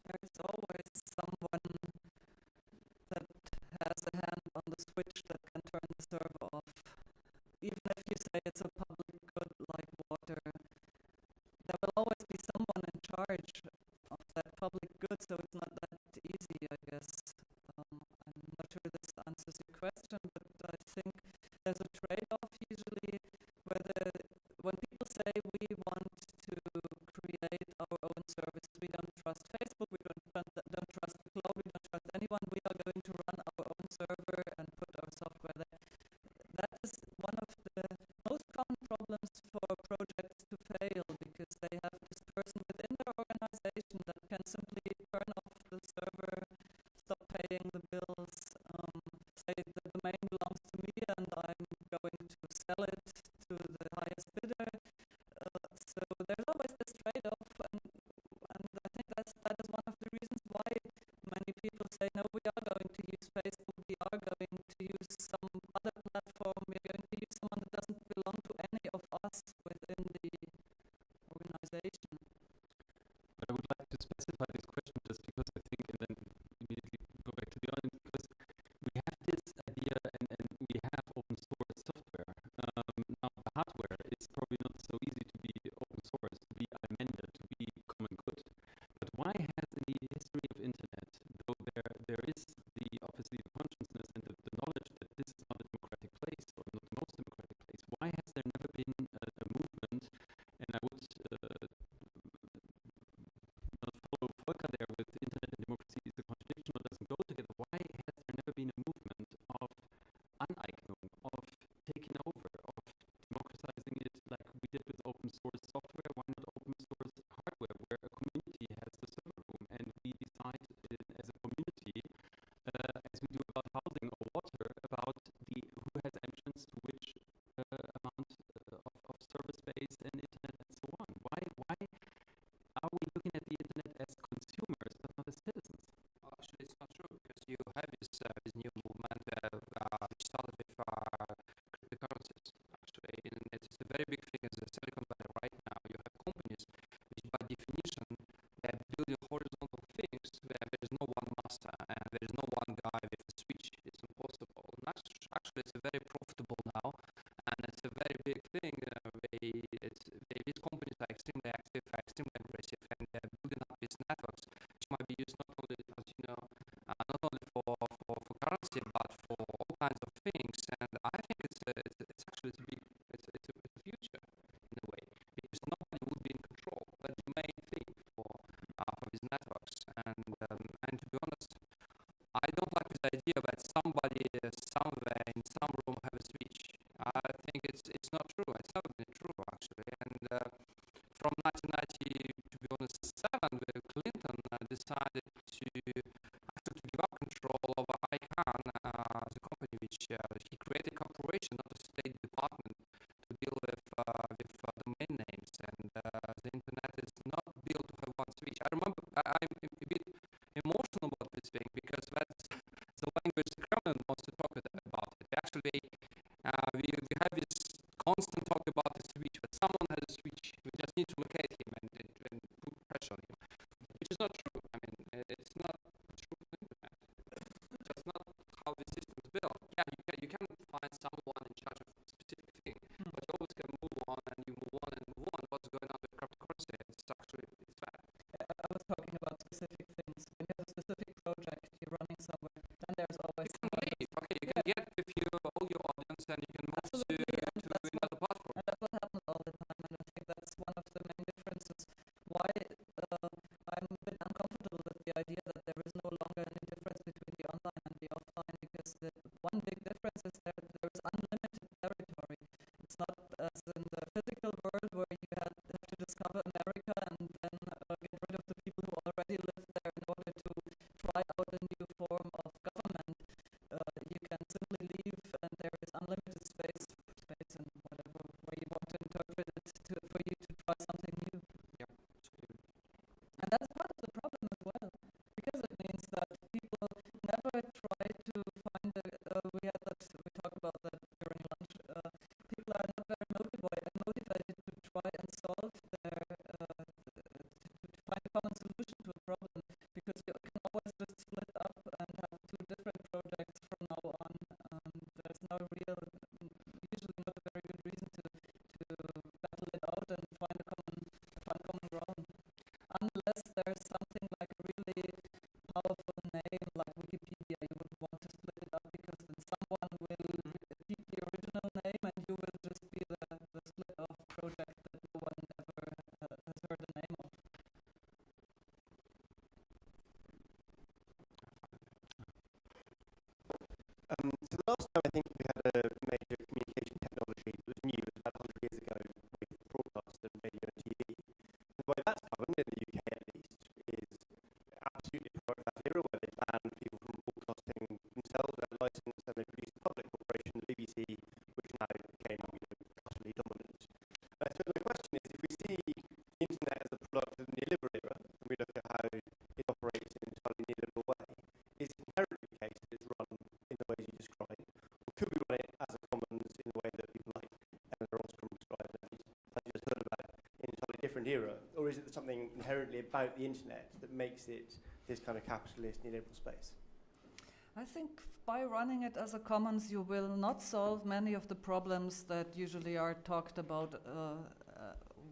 There's always someone that has a hand on the switch that can turn the server off. Even if you say it's a public good like water, there will always be someone in charge of that public good, so it's not that easy, I guess. I'm not sure this answers your question, but I think there's a trade-off usually when people say we want to create our own services, we don't trust Facebook, we don't trust the cloud, we don't trust anyone, we are going to run our own server and put our software there. That is one of the most common problems for projects to fail, because they have this person within their organization that can simply turn off the server, stop paying the bills, say the domain belongs to me and I'm going to sell it to the highest bidder. So there's always this trade-off, and I think that is one of the reasons why many people say, no, we are going to use Facebook, we are going to use some other platform, we are going to use someone that doesn't belong to any of us within the organization. But I would like to specify this question just because I think, and then immediately go back to the audience, because we have this idea and we have open source software. Now the hardware is probably not so easy to be open source, to be amended, to be common good. But why has in the history of internet, though there is obviously the consciousness and the knowledge that this is not a democratic place or not the most democratic place, why has there never been a movement? And I would not follow Volker there with internet and democracy is the contradiction or doesn't go together. Why has there never been a movement of Aneignung, of taking over, of democratizing it like we did with open source software? Why not open source hardware where a community has the server room and we decide as a community, as we do about housing or water, about who has entrance to which amount of server space and internet and so on? Why are we looking at the internet as consumers but not as citizens? Well, actually, it's not true, because you have this new movement which started with cryptocurrencies. Actually, and it's a very big thing in the Silicon Valley right now. You have companies which, by definition, they're building horizontal things where there is no one master and there is no one guy with a switch. It's impossible. And actually, it's very profitable now, and it's a very big thing. These companies are extremely active, are extremely aggressive, and they're building up these networks, which might be used not only, as you know, not only for currency, but for all kinds of things. And I think it's actually it's a future in a way, because nobody would be in control. That's the main thing for these networks. And to be honest, I don't like this idea that somebody somewhere in some room have a switch. I think it's not true. It's never been true, actually. And from 1990, to be honest, 7, where Clinton decided to give up control over ICANN, the company which he created a corporation, not a state department, to deal with domain names. And I remember I'm a bit emotional about this thing because that's the language the Kremlin wants to talk about it. Actually, we have this constant talk about the switch, but someone has a switch. We just need to locate him and put pressure on him, which is not true. I mean, it's not true on the internet. That's not how the system is built. Yeah, you can find someone in charge of a specific thing, but you always can move on and you move on and move on. What's going on with cryptocurrency? It's actually it's bad. I was talking about specific things. When you have a specific project you're running somewhere, then there's always You can leave. Okay, you can get with you all your audience and you can move Absolutely, and to that's another platform. And that's what happens all the time, and I think that's one of the main differences. Why I'm a bit uncomfortable with the idea that there is no longer any difference between the online and the offline, because the one big difference is that there is unlimited territory. It's not as in the physical world where you have to discover America and then get rid of the people who already live there in order to try out a new form of government. You can simply leave, and there is unlimited space and whatever way you want to interpret it for you to try something new. Yeah, absolutely. And that's part of the problem as well, because it means that people never try to find we talked about that during lunch. People are not very motivated to try and solve to find a common solution to a problem, because you can always just split up and have two different projects from now on. There's usually not a very good reason to battle it out and find common ground, unless there's something like a really powerful name like Wikipedia. You would want to split it up, because then someone will keep the original name and you will just be the split off project that no one ever has heard the name of. So the last time I think we had a major communication technology that was new, it was about 100 years ago with broadcast and radio and TV. And the way that's governed, in the UK at least, is absolutely prior to that era, where they banned people from broadcasting themselves without license, and they produced a public corporation, the BBC, which now became utterly dominant. I suppose my question is, if we see the internet as a product of the neoliberal era, and we look at how it operates in an entirely neoliberal way, is it inherently the case that it's run in the ways you describe, or could we run it as a commons in the way that people like Eleanor Ostrom describe, and I just heard about in an entirely different era, or is it something inherently about the internet that makes it this kind of capitalist neoliberal space? I think by running it as a commons, you will not solve many of the problems that usually are talked about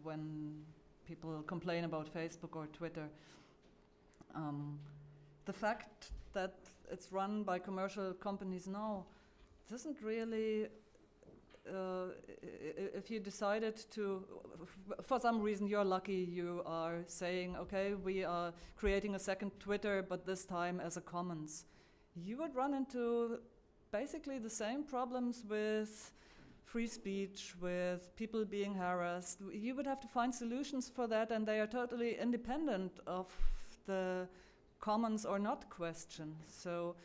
when people complain about Facebook or Twitter. The fact that it's run by commercial companies now doesn't really, if you decided to, for some reason you're lucky, you are saying, okay, we are creating a second Twitter, but this time as a commons. You would run into basically the same problems with free speech, with people being harassed. You would have to find solutions for that, and they are totally independent of the commons or not question. So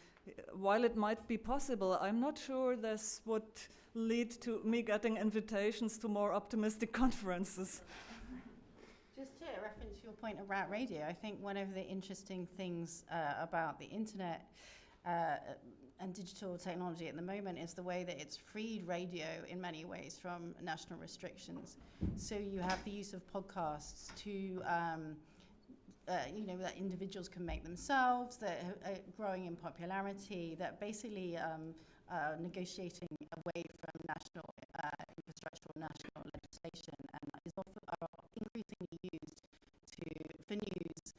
while it might be possible, I'm not sure this would lead to me getting invitations to more optimistic conferences. Just to reference your point about radio, I think one of the interesting things about the internet and digital technology at the moment is the way that it's freed radio in many ways from national restrictions. So you have the use of podcasts to, that individuals can make themselves, that are growing in popularity, that basically negotiating away from national infrastructure or national legislation, and is often increasingly used for news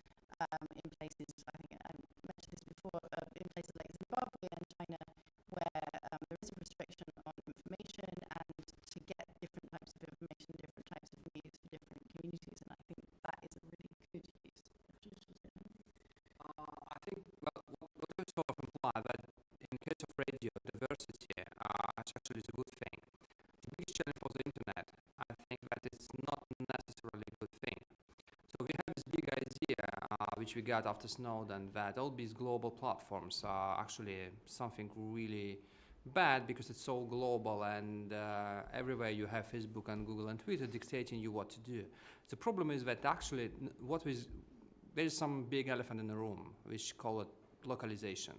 in places, I think I mentioned this before, in places like Zimbabwe and China, where there is a restriction on information and to get different types of information, different types of news for different communities, and I think that is a really good use of digital technology. I think what we sort of imply that in case of radio, diversity actually is a good thing. The biggest challenge for the internet, I think that it's not necessarily a good thing. So we have this big idea, which we got after Snowden, that all these global platforms are actually something really bad because it's so global, and everywhere you have Facebook and Google and Twitter dictating you what to do. The problem is that actually what there's some big elephant in the room, which call it localization.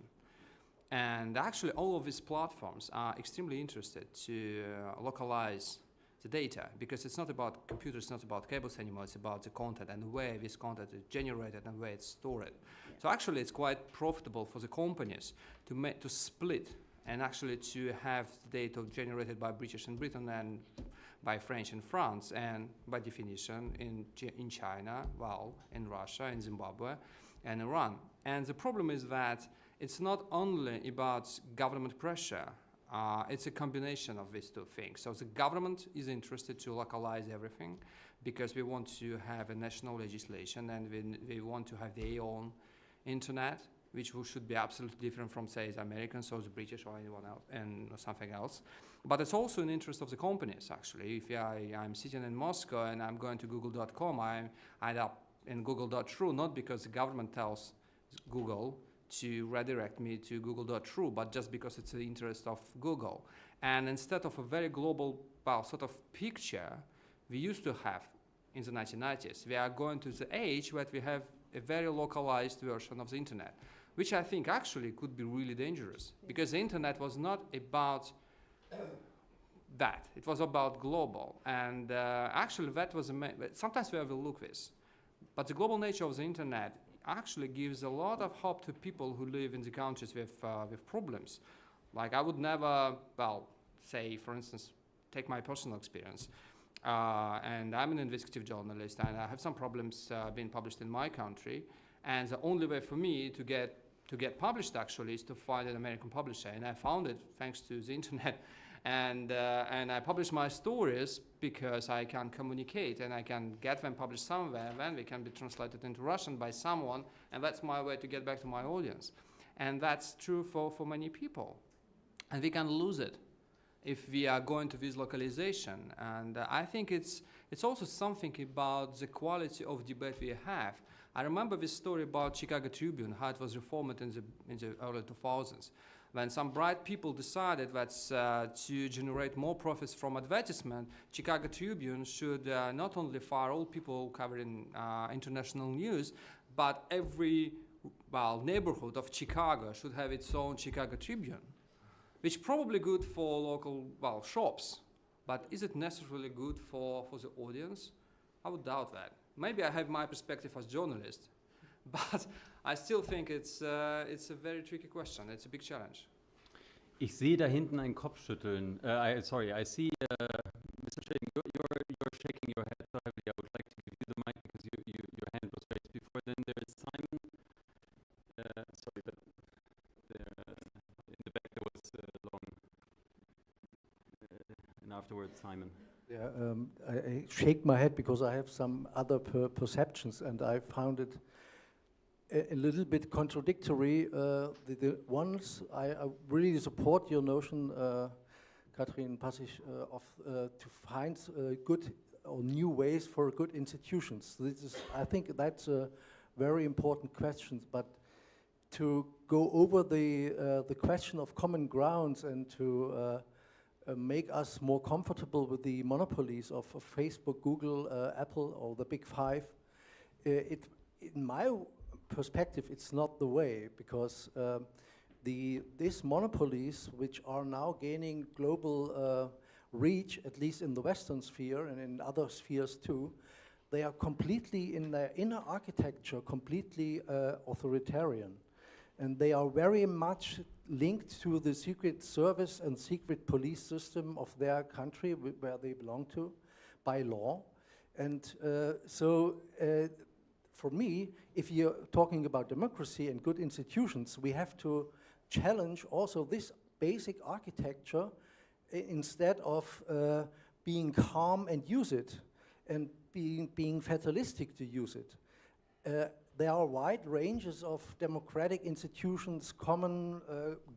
And actually, all of these platforms are extremely interested to localize the data, because it's not about computers, it's not about cables anymore, it's about the content and the way this content is generated and where it's stored. Yeah. So actually, it's quite profitable for the companies to split and actually to have the data generated by British and Britain and by French in France, and by definition in China, well, in Russia, in Zimbabwe, and Iran. And the problem is that it's not only about government pressure, it's a combination of these two things. So the government is interested to localize everything because we want to have a national legislation, and we want to have their own internet, which should be absolutely different from, say, the Americans or the British or anyone else and something else. But it's also in the interest of the companies, actually. If I'm sitting in Moscow and I'm going to google.com, I end up in google.ru, not because the government tells Google to redirect me to google.ru, but just because it's the interest of Google. And instead of a very global sort of picture we used to have in the 1990s, we are going to the age where we have a very localized version of the internet, which I think actually could be really dangerous, because the internet was not about that. It was about global. And actually that was sometimes we overlook this. But the global nature of the internet actually gives a lot of hope to people who live in the countries with problems. Like I would never, say, for instance, take my personal experience. And I'm an investigative journalist, and I have some problems being published in my country. And the only way for me to get published actually is to find an American publisher. And I found it thanks to the internet. And I publish my stories because I can communicate and I can get them published somewhere, and then they can be translated into Russian by someone, and that's my way to get back to my audience. And that's true for many people. And we can lose it if we are going to this localization. And I think it's also something about the quality of debate we have. I remember this story about Chicago Tribune, how it was reformed in the early 2000s. When some bright people decided that to generate more profits from advertisement, Chicago Tribune should not only fire all people covering international news, but every neighborhood of Chicago should have its own Chicago Tribune, which is probably good for local shops, but is it necessarily good for the audience? I would doubt that. Maybe I have my perspective as journalist, but I still think it's a very tricky question. It's a big challenge. Ich sehe da hinten ein Kopfschütteln. I see Mr. Shaking, you're shaking your head so heavily. I would like to give you the mic because your hand was raised before. Then there is Simon. Sorry, but in the back there was long. And afterwards, Simon. Yeah, I shake my head because I have some other perceptions, and I found it a little bit contradictory. The ones I really support your notion, Katrin Passig, to find good or new ways for good institutions. I think that's a very important question. But to go over the question of common grounds and to make us more comfortable with the monopolies of Facebook, Google, Apple, or the big five, in my perspective, it's not the way, because these monopolies, which are now gaining global reach, at least in the Western sphere and in other spheres too, they are completely, in their inner architecture, completely authoritarian. And they are very much linked to the secret service and secret police system of their country where they belong to by law. And for me, if you're talking about democracy and good institutions, we have to challenge also this basic architecture instead of being calm and use it, and being fatalistic to use it. There are wide ranges of democratic institutions, common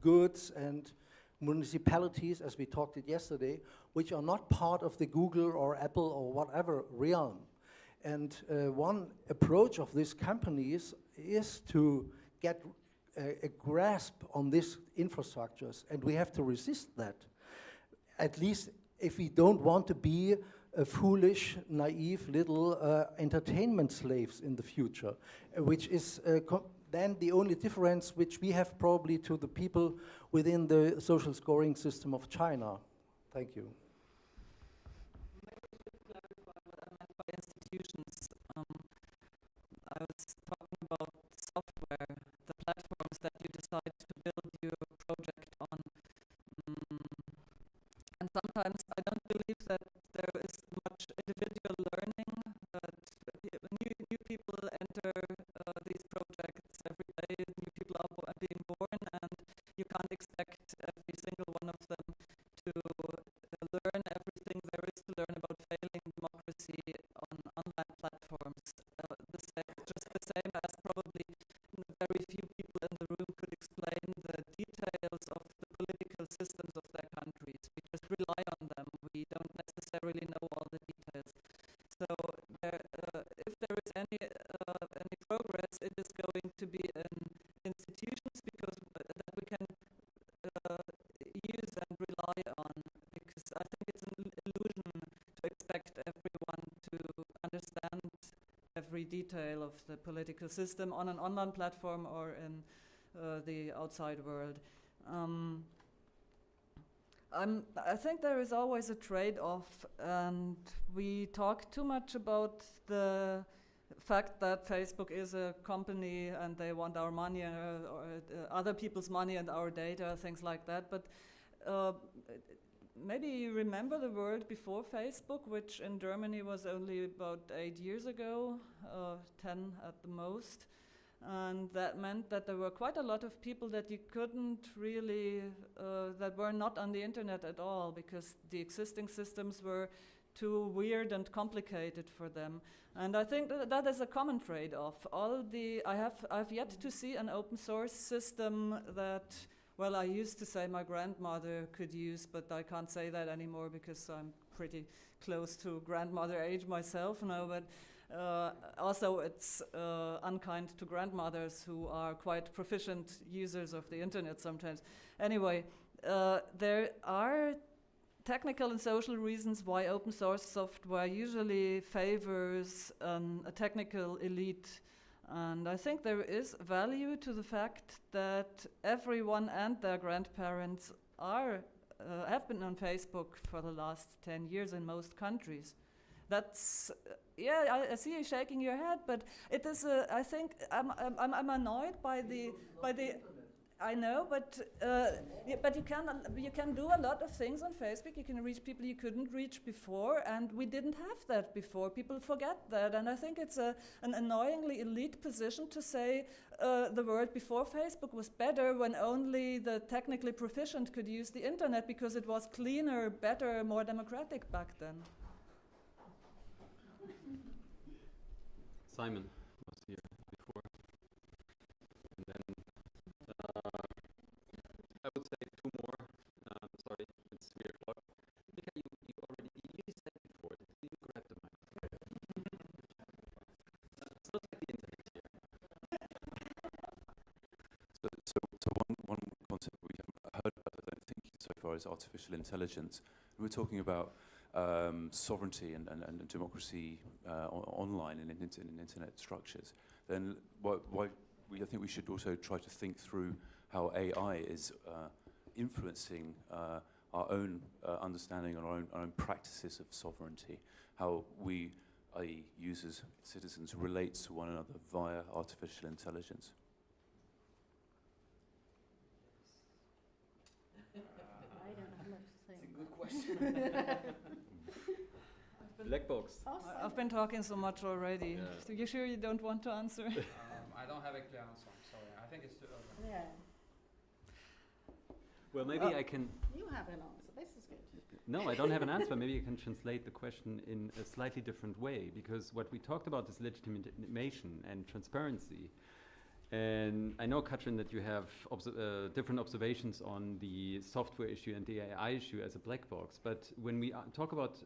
goods, and municipalities, as we talked it yesterday, which are not part of the Google or Apple or whatever realm. And one approach of these companies is to get a grasp on these infrastructures, and we have to resist that. At least if we don't want to be foolish, naive little entertainment slaves in the future, which is then the only difference which we have probably to the people within the social scoring system of China. Thank you. By institutions. I was talking about software, the platforms that you decide to build your project on. And sometimes I don't believe that there is much individual learning, that new people enter these projects every day, new people are being born, and you can't expect every single one of them to learn everything there is to learn about failing democracy on online platforms. Just the same as probably very few people in the room could explain the details of the political systems of their countries. We just rely on them. We don't necessarily know all the details. So if there is any progress, it is going to be in institutions because that we can use and rely on. Because I think it's an illusion to expect everyone to understand every detail of the political system on an online platform or in the outside world. I think there is always a trade-off, and we talk too much about the fact that Facebook is a company and they want our money or other people's money and our data, things like that. But maybe you remember the world before Facebook, which in Germany was only about 8 years ago, 10 at the most. And that meant that there were quite a lot of people that you couldn't really, that were not on the internet at all, because the existing systems were too weird and complicated for them. And I think that is a common trade-off. I've yet to see an open source system that, well, I used to say my grandmother could use, but I can't say that anymore because I'm pretty close to grandmother age myself now. But also it's unkind to grandmothers who are quite proficient users of the internet sometimes. Anyway, there are technical and social reasons why open source software usually favors a technical elite. And I think there is value to the fact that everyone and their grandparents have been on Facebook for the last 10 years in most countries. That's, I see you shaking your head, but it is, I think, I'm annoyed by the I know, but you can do a lot of things on Facebook. You can reach people you couldn't reach before, and we didn't have that before. People forget that, and I think it's an annoyingly elite position to say the world before Facebook was better when only the technically proficient could use the internet because it was cleaner, better, more democratic back then. Simon was here before, and then I would say two more. Sorry, it's 3 o'clock. Mika, you said before. You grab the microphone. It's not like the internet here. So one concept we haven't heard about, I don't think, so far is artificial intelligence. We're talking about sovereignty and democracy online and in internet structures. Then I think we should also try to think through how AI is influencing our own understanding and our own practices of sovereignty, how we, i.e. users, citizens, relate to one another via artificial intelligence. I don't have much to say. It's a good question. Black box. I've been talking so much already. Yeah. So you sure you don't want to answer? I don't have a clear answer. I'm sorry. I think it's too early. Yeah. Well, maybe I can. You have an answer. This is good. No, I don't have an answer. Maybe I can translate the question in a slightly different way, because what we talked about is legitimation and transparency. And I know, Katrin, that you have different observations on the software issue and the AI issue as a black box. But when we talk about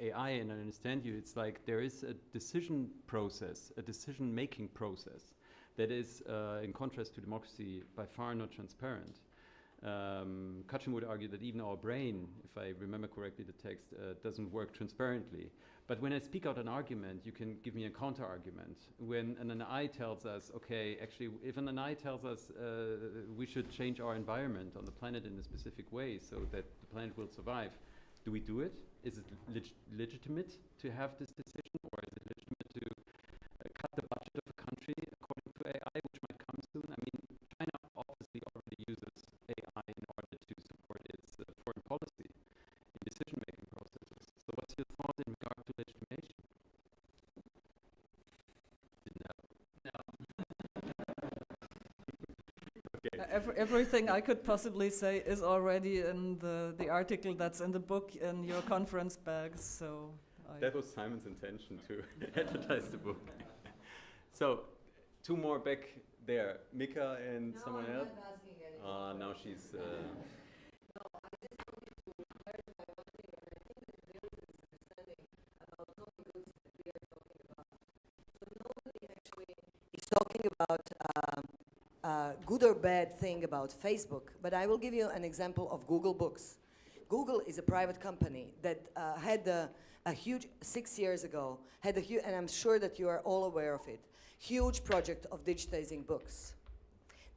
AI, and I understand you, it's like there is a decision process, a decision-making process that is, in contrast to democracy, by far not transparent. Kachin would argue that even our brain, if I remember correctly the text, doesn't work transparently. But when I speak out an argument, you can give me a counter-argument. When an AI tells us, okay, actually, if an AI tells us we should change our environment on the planet in a specific way so that the planet will survive, do we do it? Is it legitimate to have this decision, or is it legitimate to cut the budget of a country according to AI, which might come soon? I mean, China obviously already uses AI in order to support its foreign policy in decision-making processes. So what's your thought in regard to legitimation? Everything I could possibly say is already in the article that's in the book in your conference bags. So that was Simon's intention to advertise the book. So, two more back there, Mika and someone else. Now she's. It's talking about good or bad thing about Facebook, but I will give you an example of Google Books. Google is a private company that had a huge, 6 years ago, had a huge, and I'm sure that you are all aware of it, huge project of digitizing books.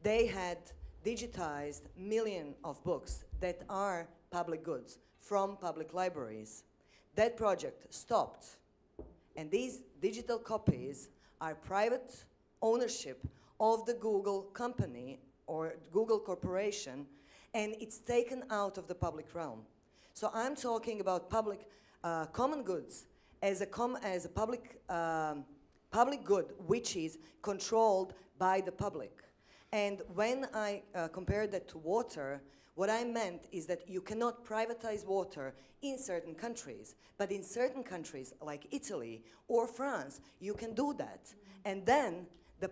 They had digitized millions of books that are public goods from public libraries. That project stopped, and these digital copies are private ownership of the Google company or Google corporation, and it's taken out of the public realm. So I'm talking about public common goods as a public good, which is controlled by the public. And when I compared that to water, what I meant is that you cannot privatize water in certain countries, but in certain countries like Italy or France, you can do that. And then the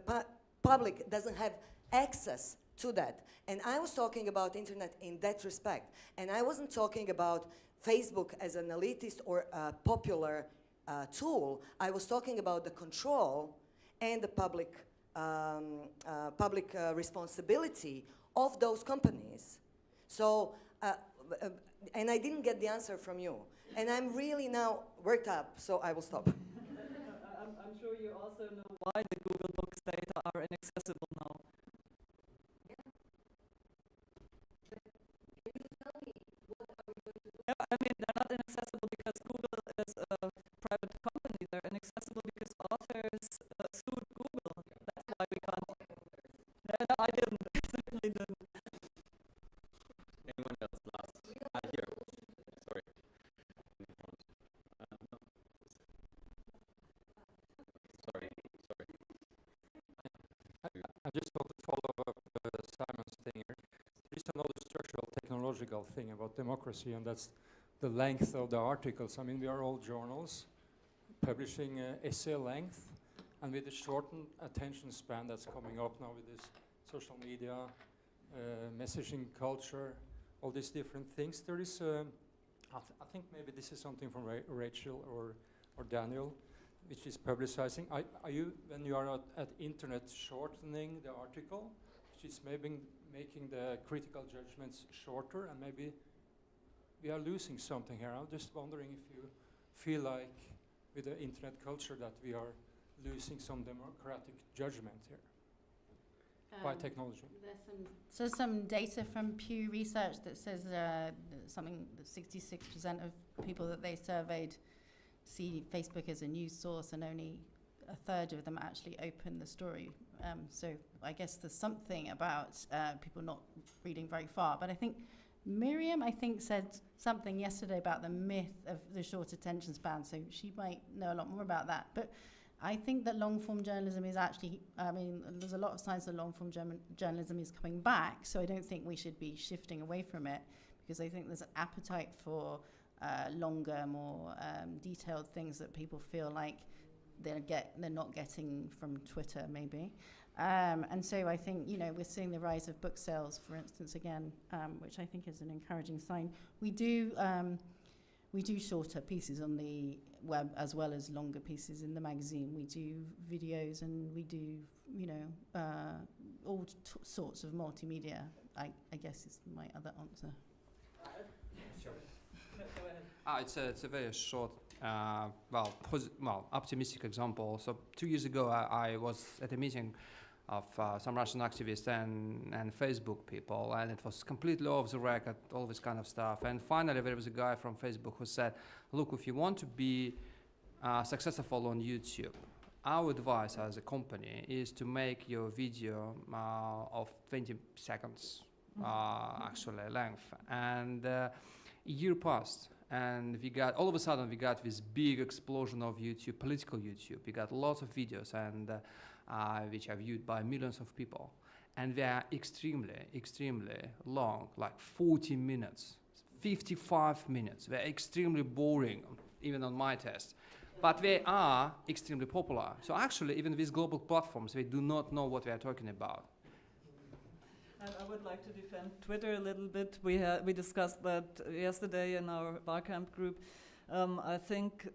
public doesn't have access to that. And I was talking about internet in that respect. And I wasn't talking about Facebook as an elitist or a popular tool. I was talking about the control and the public responsibility of those companies. So, and I didn't get the answer from you. And I'm really now worked up, so I will stop. I'm sure you also know why the Google Books data are inaccessible now. I mean, they're not inaccessible because Google is a private company. They're inaccessible because authors sued Google. That's why we can't. No, I didn't. I certainly didn't. Anyone else last? Here. Sorry. No. Sorry. I just want to follow up Simon's thing here. There is another structural technological thing about democracy, and that's the length of the articles. I mean, we are all journals publishing essay length, and with the shortened attention span that's coming up now with this social media, messaging culture, all these different things, there is, I think maybe this is something from Rachel or Daniel, which is publicizing. Are you, when you are at internet, shortening the article, which is maybe making the critical judgments shorter, and maybe we are losing something here? I'm just wondering if you feel like with the internet culture that we are losing some democratic judgment here by technology. There's some data from Pew Research that says something that 66% of people that they surveyed see Facebook as a news source, and only a third of them actually open the story. So I guess there's something about people not reading very far. But I think Miriam, said something yesterday about the myth of the short attention span, so she might know a lot more about that. But I think that long-form journalism is actually, there's a lot of signs that long-form journalism is coming back, so I don't think we should be shifting away from it, because I think there's an appetite for longer, more detailed things that people feel like they're not getting from Twitter, maybe. And so I think, we're seeing the rise of book sales, for instance, again, which I think is an encouraging sign. We we do shorter pieces on the web as well as longer pieces in the magazine. We do videos and we do, you know, all sorts of multimedia, I guess is my other answer. It's a very short, optimistic example. So 2 years ago, I was at a meeting of some Russian activists and Facebook people, and it was completely off the record, all this kind of stuff. And finally, there was a guy from Facebook who said, look, if you want to be successful on YouTube, our advice as a company is to make your video of 20 seconds actually length. And a year passed, and all of a sudden we got this big explosion of YouTube, political YouTube. We got lots of videos and which are viewed by millions of people, and they are extremely long, like 40 minutes, 55 minutes. They're extremely boring, even on my test, but they are extremely popular. So actually, even these global platforms, they do not know what they are talking about. And I would like to defend Twitter a little bit. We discussed that yesterday in our Barcamp group. I think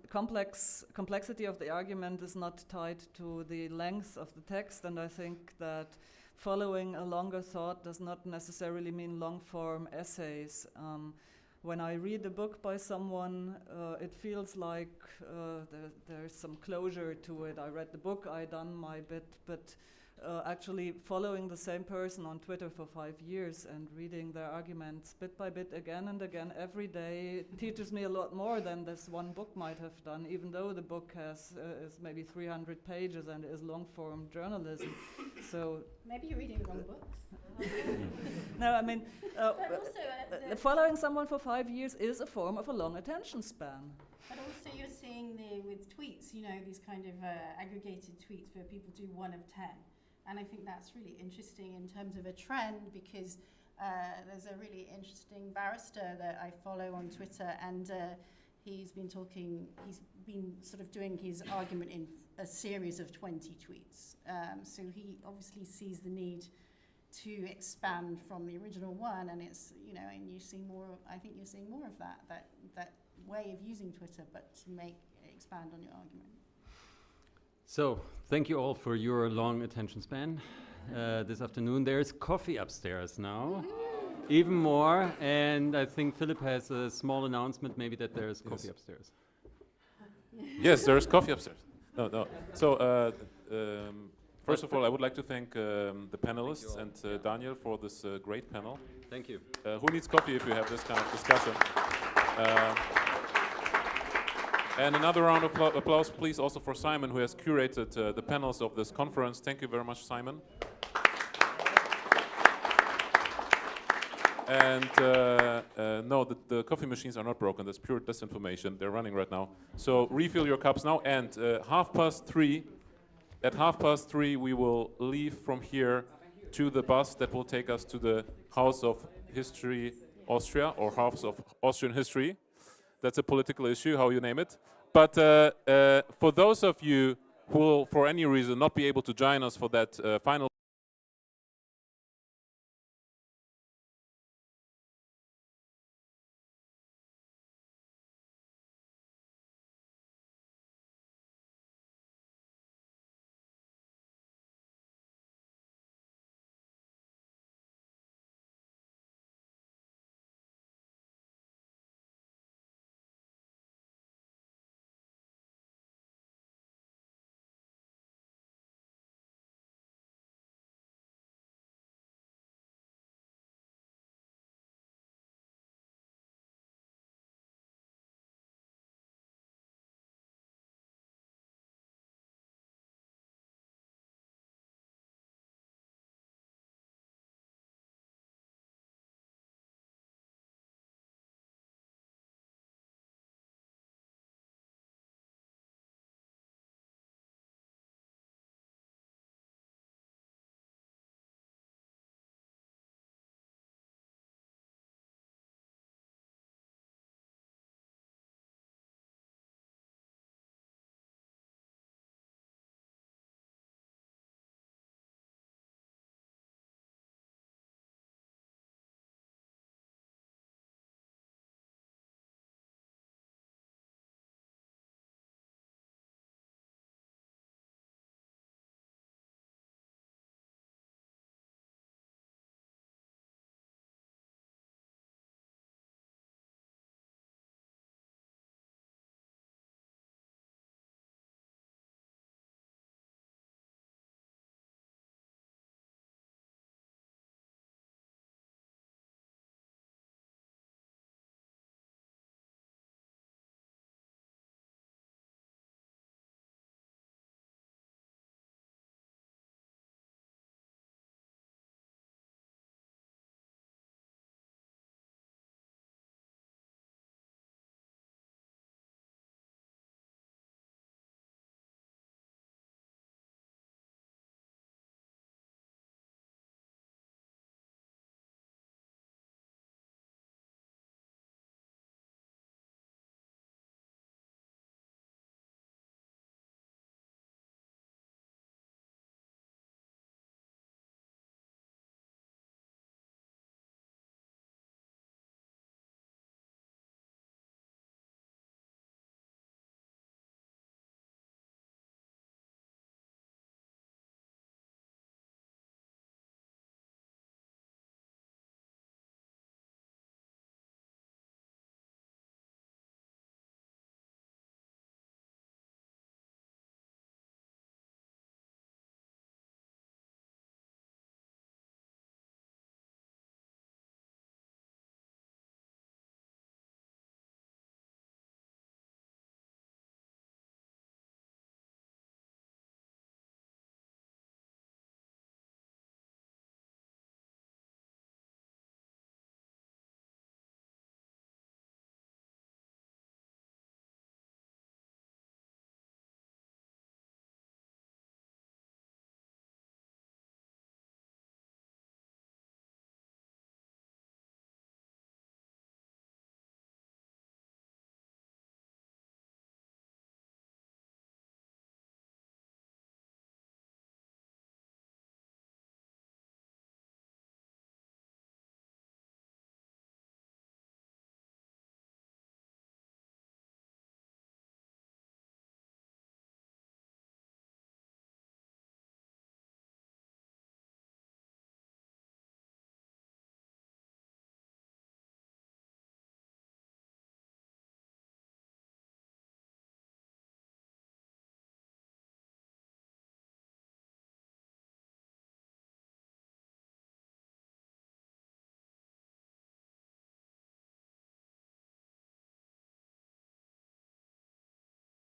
complexity of the argument is not tied to the length of the text, and I think that following a longer thought does not necessarily mean long-form essays. When I read a book by someone, it feels like there's some closure to it. I read the book, I done my bit, but actually following the same person on Twitter for 5 years and reading their arguments bit by bit again and again every day teaches me a lot more than this one book might have done, even though the book is maybe 300 pages and is long-form journalism. So maybe you're reading the wrong books. No, I mean, following someone for 5 years is a form of a long attention span. But also you're seeing with tweets, you know, these kind of aggregated tweets where people do 1 of 10. And I think that's really interesting in terms of a trend, because there's a really interesting barrister that I follow on Twitter, and he's been sort of doing his argument in a series of 20 tweets. So he obviously sees the need to expand from the original one, and it's, you know, and you see more, I think you're seeing more of that way of using Twitter, but to expand on your argument. So, thank you all for your long attention span this afternoon. There's coffee upstairs now, even more, and I think Philip has a small announcement, maybe that there's coffee upstairs. Yes, there's coffee upstairs. No. So, first of all, I would like to thank the panelists and Daniel for this great panel. Thank you. Who needs coffee if you have this kind of discussion? And another round of applause, please, also for Simon, who has curated the panels of this conference. Thank you very much, Simon. And no, the coffee machines are not broken. That's pure disinformation. They're running right now. So refill your cups now. And at 3:30, we will leave from here to the bus that will take us to the House of History Austria, or House of Austrian History. That's a political issue, how you name it. But for those of you who will, for any reason, not be able to join us for that final